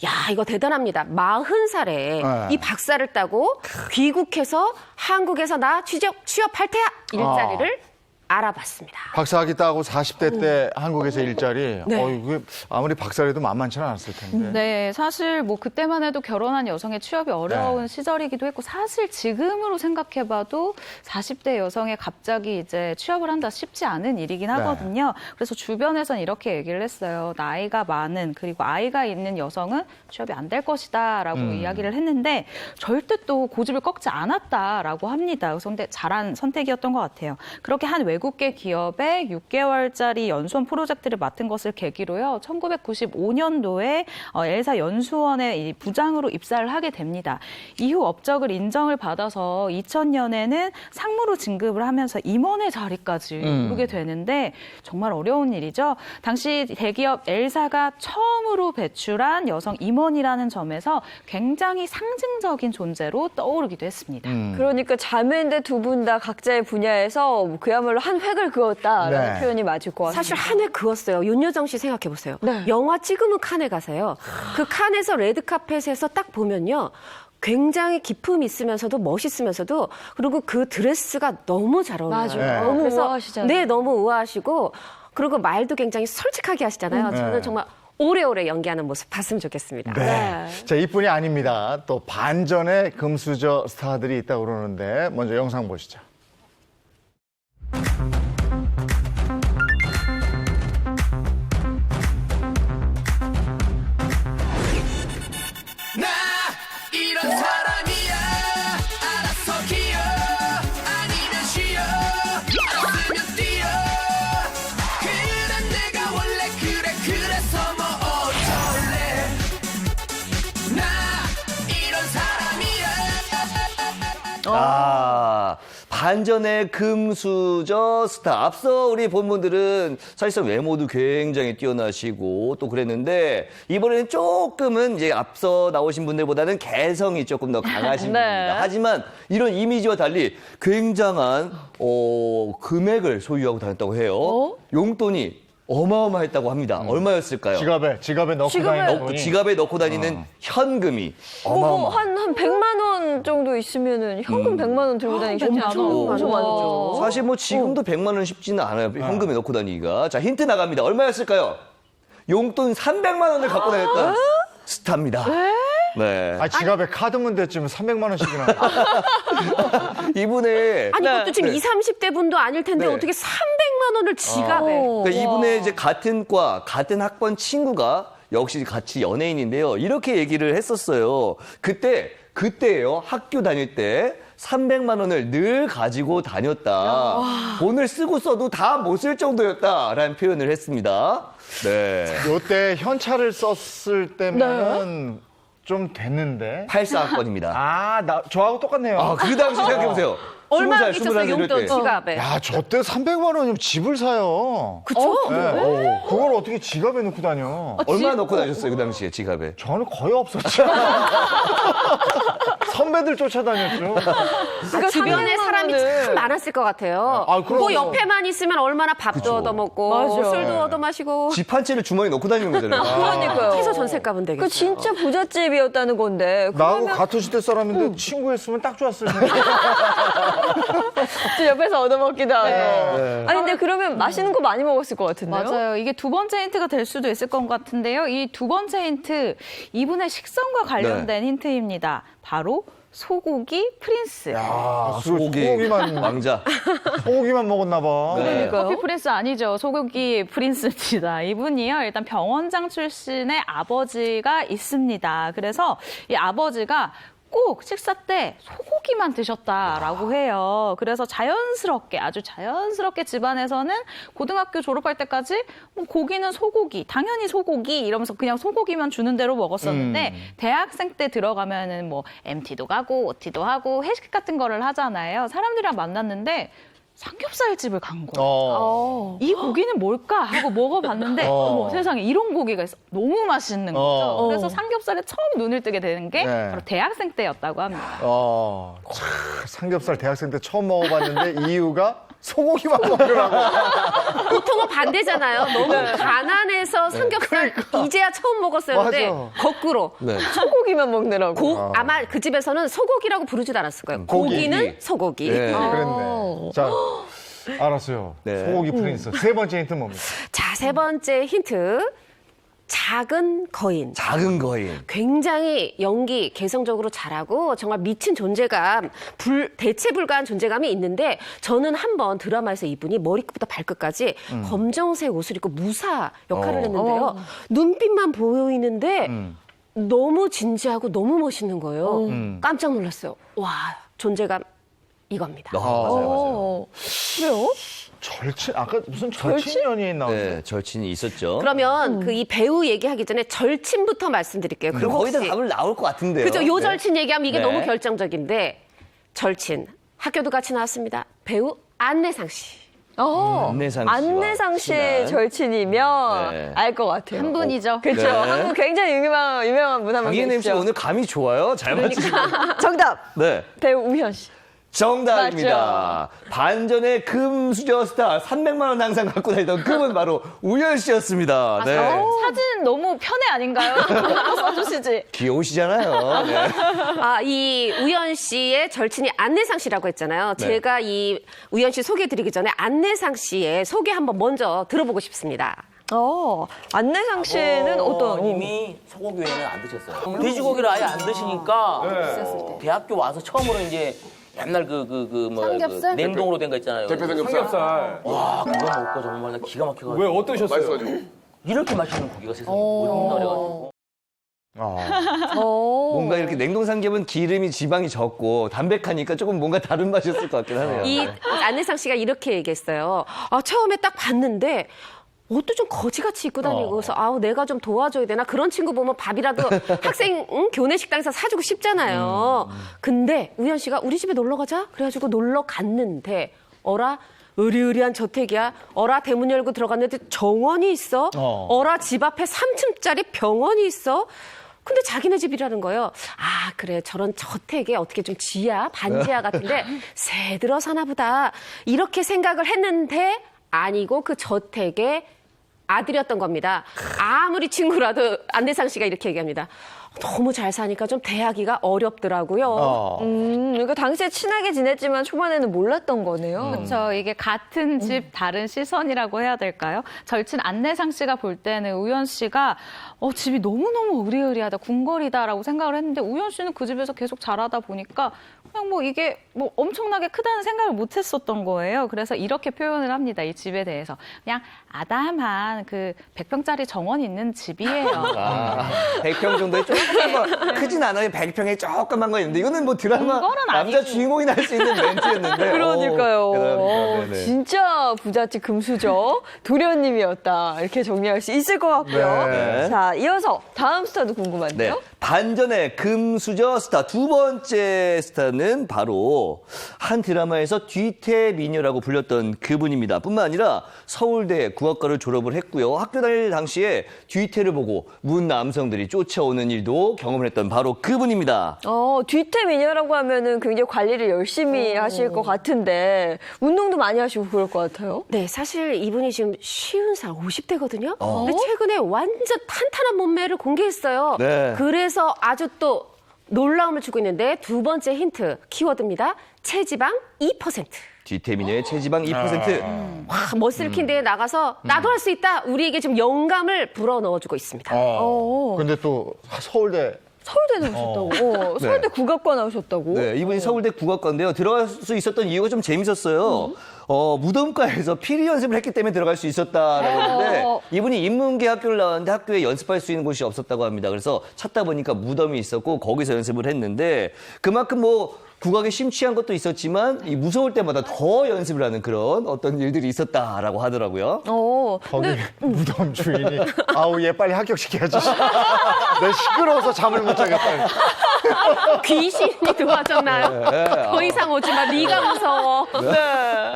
야 이거 대단합니다. 40살에 이 박사를 따고 귀국해서 한국에서 나 취업할 테야 일자리를 알아봤습니다. 박사학위 따고 40대 때 한국에서 일자리. 이게 아무리 박사라도 만만치는 않았을 텐데. 네, 사실 뭐 그때만 해도 결혼한 여성의 취업이 어려운 시절이기도 했고 사실 지금으로 생각해봐도 40대 여성의 갑자기 이제 취업을 한다 쉽지 않은 일이긴 하거든요. 그래서 주변에서는 이렇게 얘기를 했어요. 나이가 많은 그리고 아이가 있는 여성은 취업이 안 될 것이다라고 이야기를 했는데 절대 또 고집을 꺾지 않았다라고 합니다. 그래서 근데 잘한 선택이었던 것 같아요. 그렇게 한 외국계 기업의 6개월짜리 연수원 프로젝트를 맡은 것을 계기로요. 1995년도에 엘사 연수원의 부장으로 입사를 하게 됩니다. 이후 업적을 인정을 받아서 2000년에는 상무로 진급을 하면서 임원의 자리까지 오르게 되는데 정말 어려운 일이죠. 당시 대기업 엘사가 처음으로 배출한 여성 임원이라는 점에서 굉장히 상징적인 존재로 떠오르기도 했습니다. 그러니까 자매인데 두 분 다 각자의 분야에서 그야말로 한 획을 그었다라는 표현이 맞을 것 같습니다. 사실 한 획 그었어요. 윤여정 씨 생각해 보세요. 영화 찍으면 칸에 가세요. 그 칸에서 레드카펫에서 딱 보면요. 굉장히 기품이 있으면서도 멋있으면서도 그리고 그 드레스가 너무 잘 어울려요. 맞아요. 너무 우아하시잖아요. 네, 너무 우아하시고 그리고 말도 굉장히 솔직하게 하시잖아요. 저는 정말 오래오래 연기하는 모습 봤으면 좋겠습니다. 자, 이뿐이 아닙니다. 또 반전의 금수저 스타들이 있다고 그러는데 먼저 영상 보시죠. 나 이런 사람이야. 알아서 기어 아니면 쉬어 알았으면 뛰어. 그런 내가 원래 그래서 뭐 어쩔래. 나 이런 사람이야. 반전의 금수저 스타. 앞서 우리 본분들은 사실상 외모도 굉장히 뛰어나시고 또 그랬는데 이번에는 조금은 이제 앞서 나오신 분들보다는 개성이 조금 더 강하신 분입니다. 하지만 이런 이미지와 달리 굉장한 금액을 소유하고 다녔다고 해요. 용돈이 어마어마했다고 합니다. 얼마였을까요? 지갑에 넣고 다니는 돈이. 지갑에 넣고 다니는 현금이 어마어마. 한 100만 원 정도 있으면은 현금 100만 원 들고 다니기 엄청 많죠. 사실 뭐 지금도 100만 원 쉽지는 않아요. 현금에 넣고 다니기가. 자, 힌트 나갑니다. 얼마였을까요? 용돈 300만 원을 갖고 다녔던 스타입니다. 네. 지갑에 카드만 대쯤 300만 원씩이나. 이분의 아니 이것도 지금 20, 30대 분도 아닐 텐데 어떻게 300만 원을 지갑에. 그러니까 이분의 이제 같은 과, 같은 학번 친구가 역시 같이 연예인인데요. 이렇게 얘기를 했었어요. 그때예요. 학교 다닐 때 300만 원을 늘 가지고 다녔다. 돈을 쓰고 써도 다 못 쓸 정도였다라는 표현을 했습니다. 네. 요때 현찰을 썼을 때면은 좀 됐는데. 84학번입니다. 저하고 똑같네요. 그 당시 생각해보세요. 얼마 있었어요 용돈 지갑에? 야, 저 때 300만 원이면 집을 사요. 그쵸? 네. 그걸 어떻게 지갑에 넣고 다녀? 얼마 넣고 다녔어요, 그 당시에 지갑에? 저는 거의 없었죠. 선배들 쫓아다녔죠. 주변에 사람이 참 많았을 것 같아요. 그 옆에만 있으면 얼마나 밥도 얻어먹고 술도 얻어마시고. 집 한 채를 주머니에 넣고 다니는 거잖아요. 그러니까요. 해서 전세 값은 되겠어요. 그 진짜 부잣집이었다는 건데. 나하고 같은 시대 사람인데 친구였으면 딱 좋았을 텐데. 또 옆에서 얻어먹기도 하고. 네. 아니 근데 그러면 맛있는 거 많이 먹었을 것 같은데요? 맞아요. 이게 두 번째 힌트가 될 수도 있을 것 같은데요. 이 두 번째 힌트, 이분의 식성과 관련된 힌트입니다. 바로 소고기 프린스. 야, 소고기만 왕자. 소고기만 먹었나 봐. 네. 커피 프린스 아니죠. 소고기 프린스입니다. 이분이요. 일단 병원장 출신의 아버지가 있습니다. 그래서 이 아버지가 꼭 식사 때 소고기만 드셨다라고 해요. 그래서 자연스럽게, 아주 자연스럽게 집안에서는 고등학교 졸업할 때까지 뭐 고기는 소고기, 당연히 소고기 이러면서 그냥 소고기만 주는 대로 먹었었는데 대학생 때 들어가면은 뭐 MT도 가고 OT도 하고 회식 같은 거를 하잖아요. 사람들이랑 만났는데 삼겹살집을 간 거예요. 이 고기는 뭘까 하고 먹어봤는데 어머, 세상에 이런 고기가 있어. 너무 맛있는 거죠. 그래서 삼겹살에 처음 눈을 뜨게 되는 게 바로 대학생 때였다고 합니다. 참, 삼겹살 대학생 때 처음 먹어봤는데 이유가 소고기만 먹으라고. 보통은 반대잖아요. 너무 가난해서 삼겹살 이제야 처음 먹었었는데 맞아. 거꾸로 네. 소고기만 먹느라고. 아마 그 집에서는 소고기라고 부르지도 않았을 거예요. 고기는 소고기. 네, 그랬네. 자, 알았어요. 네. 소고기 프린스. 세 번째 힌트 뭡니까? 자, 세 번째 힌트. 작은 거인. 작은 거인. 굉장히 연기 개성적으로 잘하고 정말 미친 존재감, 대체 불가한 존재감이 있는데 저는 한번 드라마에서 이분이 머리끝부터 발끝까지 검정색 옷을 입고 무사 역할을 했는데요. 눈빛만 보이는데 너무 진지하고 너무 멋있는 거예요. 깜짝 놀랐어요. 와, 존재감 이겁니다. 맞아요. 그래요? 절친? 아까 무슨 절친 연예인 나왔는데? 네, 절친이 있었죠. 그러면 그 이 배우 얘기하기 전에 절친부터 말씀드릴게요. 그럼 거의 다 답을 나올 것 같은데요. 그죠? 요 네. 절친 얘기하면 이게 네. 너무 결정적인데 절친 학교도 같이 나왔습니다. 배우 안내상 씨. 안내상 씨 친한. 절친이면 네. 알 것 같아요. 한 분이죠. 그렇죠. 네. 한 분 굉장히 유명한 분 한 분 강희은 MC 계시죠. 오늘 감이 좋아요. 잘 맞히시고. 정답. 네. 배우 우현 씨. 정답입니다. 반전의 금수저 스타 300만 원 항상 갖고 다니던 그분 바로 우현 씨였습니다. 네. 사진 너무 편해 아닌가요? 써주시지. 귀여우시잖아요. 네. 이 우현 씨의 절친이 안내상 씨라고 했잖아요. 네. 제가 이 우현 씨 소개해드리기 전에 안내상 씨의 소개 한번 먼저 들어보고 싶습니다. 안내상 씨는 어떤? 이미 소고기 외에는 안 드셨어요. 돼지고기를 아예 안 드시니까 대학교 와서 처음으로 이제 옛날 삼겹살? 냉동으로 된 거 있잖아요. 대표 삼겹살. 와, 그거 먹고 정말 나 기가 막혀가지고. 왜 어떠셨어요? 맛있어가지고. 이렇게 맛있는 고기가 세상에 어딨나 그래가지고. 뭔가 이렇게 냉동 삼겹은 기름이 지방이 적고 담백하니까 조금 뭔가 다른 맛이었을 것 같긴 하네요. 이 안내상 씨가 이렇게 얘기했어요. 처음에 딱 봤는데 옷도 좀 거지같이 입고 다니고 그래서 내가 좀 도와줘야 되나 그런 친구 보면 밥이라도 학생 교내 식당에서 사주고 싶잖아요. 근데 우현 씨가 우리 집에 놀러 가자 그래가지고 놀러 갔는데 으리으리한 저택이야. 대문 열고 들어갔는데 정원이 있어. 집 앞에 3층짜리 병원이 있어. 근데 자기네 집이라는 거예요. 그래 저런 저택에 어떻게 좀 지하 반지하 같은데 새 들어 사나 보다 이렇게 생각을 했는데 아니고 그 저택에 아들이었던 겁니다. 아무리 친구라도 안내상 씨가 이렇게 얘기합니다. 너무 잘 사니까 좀 대하기가 어렵더라고요. 그러니까 당시에 친하게 지냈지만 초반에는 몰랐던 거네요. 그렇죠. 이게 같은 집 다른 시선이라고 해야 될까요? 절친 안내상 씨가 볼 때는 우현 씨가 집이 너무너무 으리으리하다, 궁궐이다라고 생각을 했는데 우현 씨는 그 집에서 계속 자라다 보니까 그냥 이게 엄청나게 크다는 생각을 못 했었던 거예요. 그래서 이렇게 표현을 합니다. 이 집에 대해서. 그냥 아담한 100평짜리 정원이 있는 집이에요. 100평 정도의 조그만 크진 않아요. 100평에 조그만 거 있는데 이거는 드라마 남자 주인공이 날 수 있는 멘트였는데. 그러니까요. 대단합니다. 진짜 부잣집 금수저 도련님이었다. 이렇게 정리할 수 있을 것 같고요. 네. 자, 이어서 다음 스타도 궁금한데요. 네. 반전의 금수저 스타 두 번째 스타는 바로 한 드라마에서 뒤태 미녀라고 불렸던 그분입니다. 뿐만 아니라 서울대 국악과를 졸업을 했고요. 학교 다닐 당시에 뒤태를 보고 문 남성들이 쫓아오는 일도 경험을 했던 바로 그분입니다. 뒤태 미녀라고 하면은 굉장히 관리를 열심히 하실 것 같은데 운동도 많이 하시고 그럴 것 같아요. 네, 사실 이분이 지금 50살, 50대거든요. 근데 최근에 완전 탄탄한 몸매를 공개했어요. 네. 그래서 아주 또 놀라움을 주고 있는데 두 번째 힌트 키워드입니다. 체지방 2%. 디테미녀의 체지방 2%. 와, 머슬킨대에 나가서 나도 할 수 있다. 우리에게 지금 영감을 불어넣어주고 있습니다. 근데 또 서울대 서울대 나오셨다고. 서울대 국악과 나오셨다고. 네, 이분이 서울대 국악과인데요. 들어갈 수 있었던 이유가 좀 재밌었어요. 무덤가에서 피리 연습을 했기 때문에 들어갈 수 있었다라고 했는데 이분이 인문계 학교를 나왔는데 학교에 연습할 수 있는 곳이 없었다고 합니다. 그래서 찾다 보니까 무덤이 있었고 거기서 연습을 했는데 그만큼 뭐 국악에 심취한 것도 있었지만 이 무서울 때마다 더 연습을 하는 그런 어떤 일들이 있었다라고 하더라고요. 거기 무덤 주인이 아우 얘 빨리 합격시켜야지. 내 시끄러워서 잠을 못 자겠다. 귀신이 도와줬나요? 네. 더 이상 오지 마. 네가 무서워.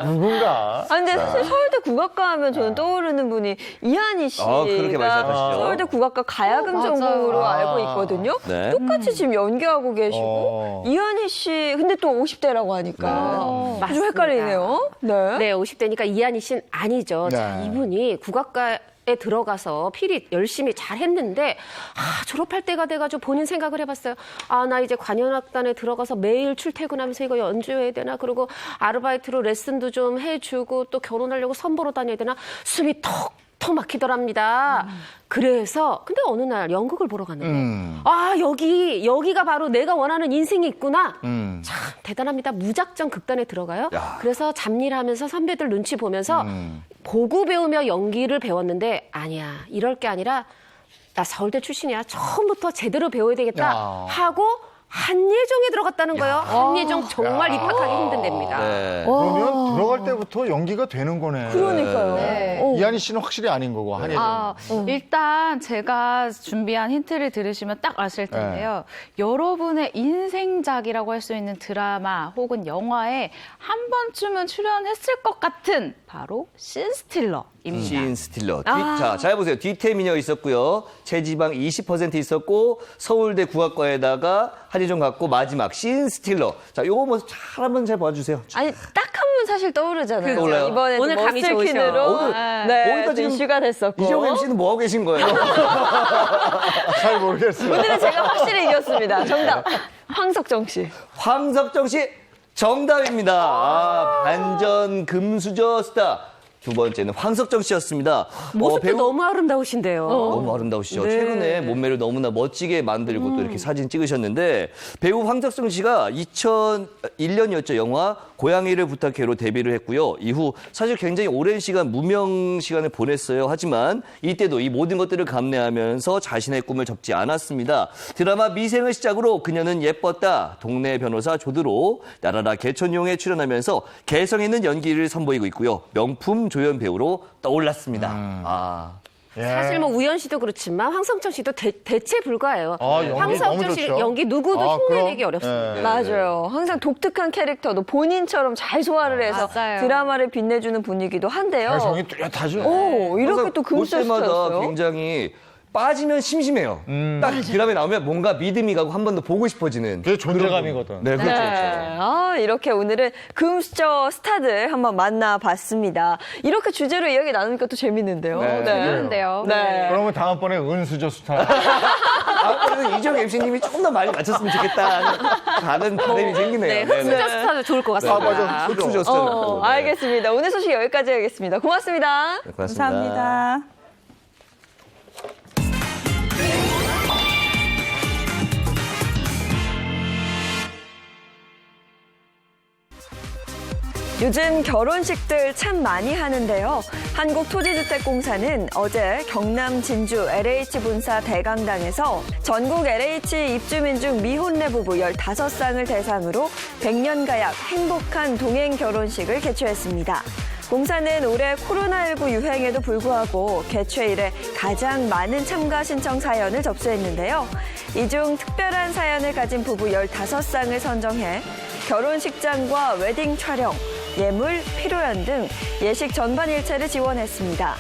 누군가. 근데 사실 서울대 국악과 하면 저는 떠오르는 분이 이한희 씨가 그렇게 말씀하시죠. 서울대 국악과 가야금 전공으로 알고 있거든요. 네. 똑같이 지금 연기하고 계시고 이한희 씨 근데 또 50대라고 하니까 좀 헷갈리네요. 네, 50대니까 이한희 씨는 아니죠. 네. 자, 이분이 국악과에 들어가서 필히 열심히 잘했는데 졸업할 때가 돼가지고 본인 생각을 해봤어요. 나 이제 관현악단에 들어가서 매일 출퇴근하면서 이거 연주해야 되나? 그리고 아르바이트로 레슨도 좀 해주고 또 결혼하려고 선보러 다녀야 되나? 숨이 턱 막히더랍니다. 그래서 근데 어느 날 연극을 보러 갔는데 여기가 바로 내가 원하는 인생이 있구나. 참 대단합니다. 무작정 극단에 들어가요. 그래서 잡일하면서 선배들 눈치 보면서 보고 배우며 연기를 배웠는데 아니야. 이럴 게 아니라 나 서울대 출신이야. 처음부터 제대로 배워야 되겠다 하고 한예종에 들어갔다는 거예요. 한예종 정말 입학하기 힘든 데입니다. 네. 그러면 들어갈 때부터 연기가 되는 거네. 그러니까요. 네. 이한희 씨는 확실히 아닌 거고 한예종. 일단 제가 준비한 힌트를 들으시면 딱 아실 텐데요. 여러분의 인생작이라고 할 수 있는 드라마 혹은 영화에 한 번쯤은 출연했을 것 같은 바로 신스틸러입니다. 신스틸러. 자, 잘 보세요. 디테미녀 있었고요. 체지방 20% 있었고 서울대 국악과에다가 한예종 갔고 마지막 신스틸러. 자, 요거 뭐 잘 한번 잘 봐주세요. 아니 딱 한 분 사실 떠오르잖아요. 떠올라요? 이번에 오늘 감이 머슬킨으로 오늘 지금 이슈가 됐었고. 이정 MC는 뭐 하고 계신 거예요? 잘 모르겠어요. 오늘은 제가 확실히 이겼습니다. 정답 황석정 씨. 황석정 씨 정답입니다. 반전 금수저 스타. 두 번째는 황석정 씨였습니다. 모습도 너무 아름다우신데요. 너무 아름다우시죠. 네. 최근에 몸매를 너무나 멋지게 만들고 또 이렇게 사진 찍으셨는데 배우 황석정 씨가 2001년이었죠. 영화 고양이를 부탁해로 데뷔를 했고요. 이후 사실 굉장히 오랜 시간 무명 시간을 보냈어요. 하지만 이때도 이 모든 것들을 감내하면서 자신의 꿈을 접지 않았습니다. 드라마 미생을 시작으로 그녀는 예뻤다. 동네 변호사 조드로 나라라 개천용에 출연하면서 개성 있는 연기를 선보이고 있고요. 명품 조연 배우로 떠올랐습니다. 사실 뭐 우연 씨도 그렇지만 황석정 씨도 대체 불가해요. 연기 황석정 너무 씨 좋죠. 연기 누구도 흉내내기 그럼? 어렵습니다. 네. 맞아요. 항상 독특한 캐릭터도 본인처럼 잘 소화를 해서 맞아요. 드라마를 빛내주는 분위기도 한데요. 개성이 뚜렷하죠. 이렇게 항상 또 볼 때마다 금수저였어요. 굉장히 빠지면 심심해요. 딱 드라마에 나오면 뭔가 믿음이 가고 한 번 더 보고 싶어지는. 그게 존재감이거든. 네, 그렇죠. 네. 이렇게 오늘은 금수저 스타들 한번 만나봤습니다. 이렇게 주제로 이야기 나누니까 또 재밌는데요. 네. 재밌는데요. 네. 그러면 다음번에 은수저 스타. 그래서 이정 MC님이 조금 더 많이 맞췄으면 좋겠다. 다른 바람이 생기네요. 네, 흑수저 스타도 좋을 것 같습니다. 맞아. 흑수저 스타도. 알겠습니다. 오늘 소식 여기까지 하겠습니다. 고맙습니다. 네, 고맙습니다. 감사합니다. 요즘 결혼식들 참 많이 하는데요. 한국토지주택공사는 어제 경남 진주 LH 본사 대강당에서 전국 LH 입주민 중 미혼내 부부 15쌍을 대상으로 100년 가약 행복한 동행 결혼식을 개최했습니다. 공사는 올해 코로나19 유행에도 불구하고 개최 이래 가장 많은 참가 신청 사연을 접수했는데요. 이 중 특별한 사연을 가진 부부 15쌍을 선정해 결혼식장과 웨딩 촬영, 예물, 피로연 등 예식 전반 일체를 지원했습니다.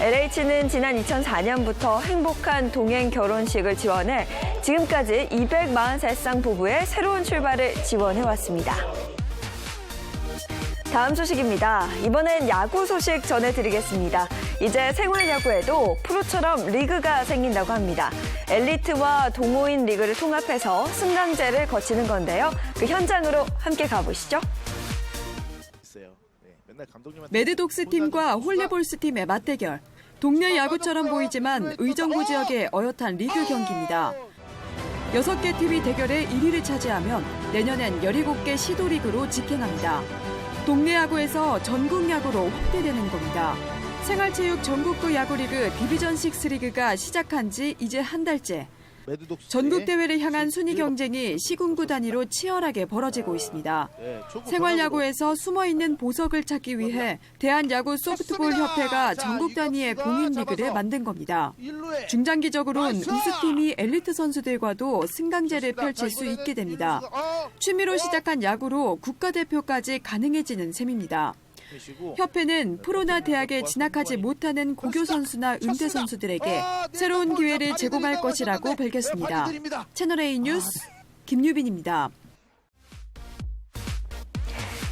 LH는 지난 2004년부터 행복한 동행 결혼식을 지원해 지금까지 243쌍 부부의 새로운 출발을 지원해왔습니다. 다음 소식입니다. 이번엔 야구 소식 전해드리겠습니다. 이제 생활야구에도 프로처럼 리그가 생긴다고 합니다. 엘리트와 동호인 리그를 통합해서 승강제를 거치는 건데요. 그 현장으로 함께 가보시죠. 매드독스 팀과 홀레볼스 팀의 맞대결. 동네 야구처럼 보이지만 의정부 지역의 어엿한 리그 경기입니다. 6개 팀이 대결에 1위를 차지하면 내년엔 17개 시도리그로 직행합니다. 동네 야구에서 전국 야구로 확대되는 겁니다. 생활체육 전국구 야구리그 디비전6 리그가 시작한 지 이제 한 달째. 전국 대회를 향한 순위 경쟁이 시군구 단위로 치열하게 벌어지고 있습니다. 생활야구에서 숨어있는 보석을 찾기 위해 대한야구 소프트볼 협회가 전국 단위의 공인 리그를 만든 겁니다. 중장기적으로는 우수팀이 엘리트 선수들과도 승강제를 펼칠 수 있게 됩니다. 취미로 시작한 야구로 국가대표까지 가능해지는 셈입니다. 협회는 프로나 대학에 진학하지 못하는 고교 선수나 은퇴 선수들에게 새로운 기회를 제공할 것이라고 밝혔습니다. 채널A 뉴스 김유빈입니다.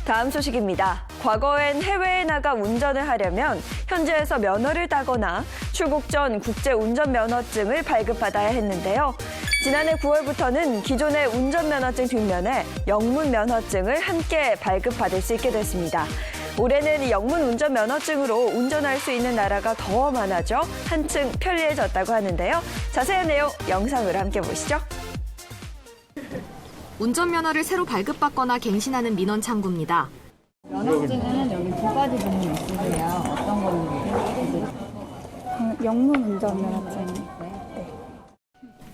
다음 소식입니다. 과거엔 해외에 나가 운전을 하려면 현지에서 면허를 따거나 출국 전 국제 운전면허증을 발급받아야 했는데요. 지난해 9월부터는 기존의 운전면허증 뒷면에 영문면허증을 함께 발급받을 수 있게 됐습니다. 올해는 영문 운전면허증으로 운전할 수 있는 나라가 더 많아져 한층 편리해졌다고 하는데요. 자세한 내용 영상으로 함께 보시죠. 운전면허를 새로 발급받거나 갱신하는 민원 창구입니다. 면허증은 여기 두 가지 종류 있으세요. 어떤 걸로? 영문 운전면허증.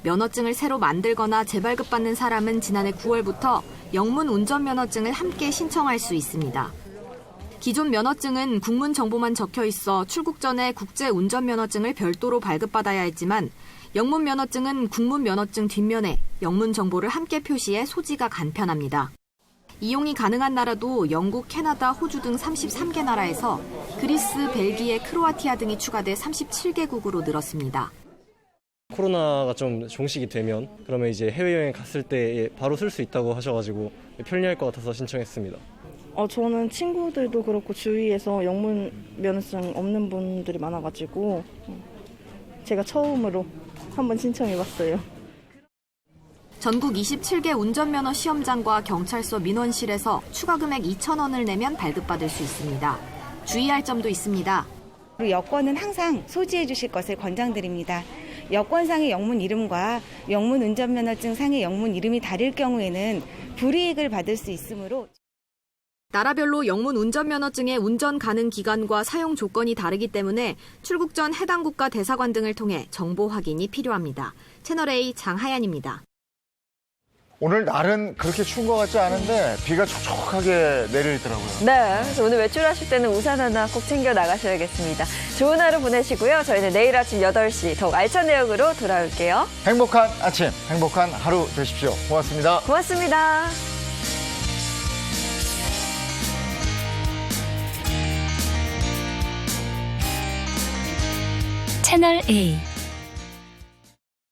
면허증을 새로 만들거나 재발급받는 사람은 지난해 9월부터 영문 운전면허증을 함께 신청할 수 있습니다. 기존 면허증은 국문 정보만 적혀 있어 출국 전에 국제 운전면허증을 별도로 발급받아야 했지만 영문 면허증은 국문 면허증 뒷면에 영문 정보를 함께 표시해 소지가 간편합니다. 이용이 가능한 나라도 영국, 캐나다, 호주 등 33개 나라에서 그리스, 벨기에, 크로아티아 등이 추가돼 37개국으로 늘었습니다. 코로나가 좀 종식이 되면 그러면 이제 해외여행 갔을 때 바로 쓸 수 있다고 하셔가지고 편리할 것 같아서 신청했습니다. 저는 친구들도 그렇고 주위에서 영문 면허증 없는 분들이 많아가지고 제가 처음으로 한번 신청해봤어요. 전국 27개 운전면허 시험장과 경찰서 민원실에서 추가 금액 2,000원을 내면 발급받을 수 있습니다. 주의할 점도 있습니다. 여권은 항상 소지해 주실 것을 권장드립니다. 여권상의 영문 이름과 영문 운전면허증 상의 영문 이름이 다를 경우에는 불이익을 받을 수 있으므로 나라별로 영문 운전면허증의 운전 가능 기간과 사용 조건이 다르기 때문에 출국 전 해당 국가 대사관 등을 통해 정보 확인이 필요합니다. 채널A 장하연입니다. 오늘 날은 그렇게 추운 것 같지 않은데 비가 촉촉하게 내리더라고요. 네, 그래서 오늘 외출하실 때는 우산 하나 꼭 챙겨 나가셔야겠습니다. 좋은 하루 보내시고요. 저희는 내일 아침 8시 더욱 알찬 내용으로 돌아올게요. 행복한 아침, 행복한 하루 되십시오. 고맙습니다. 고맙습니다. 채널A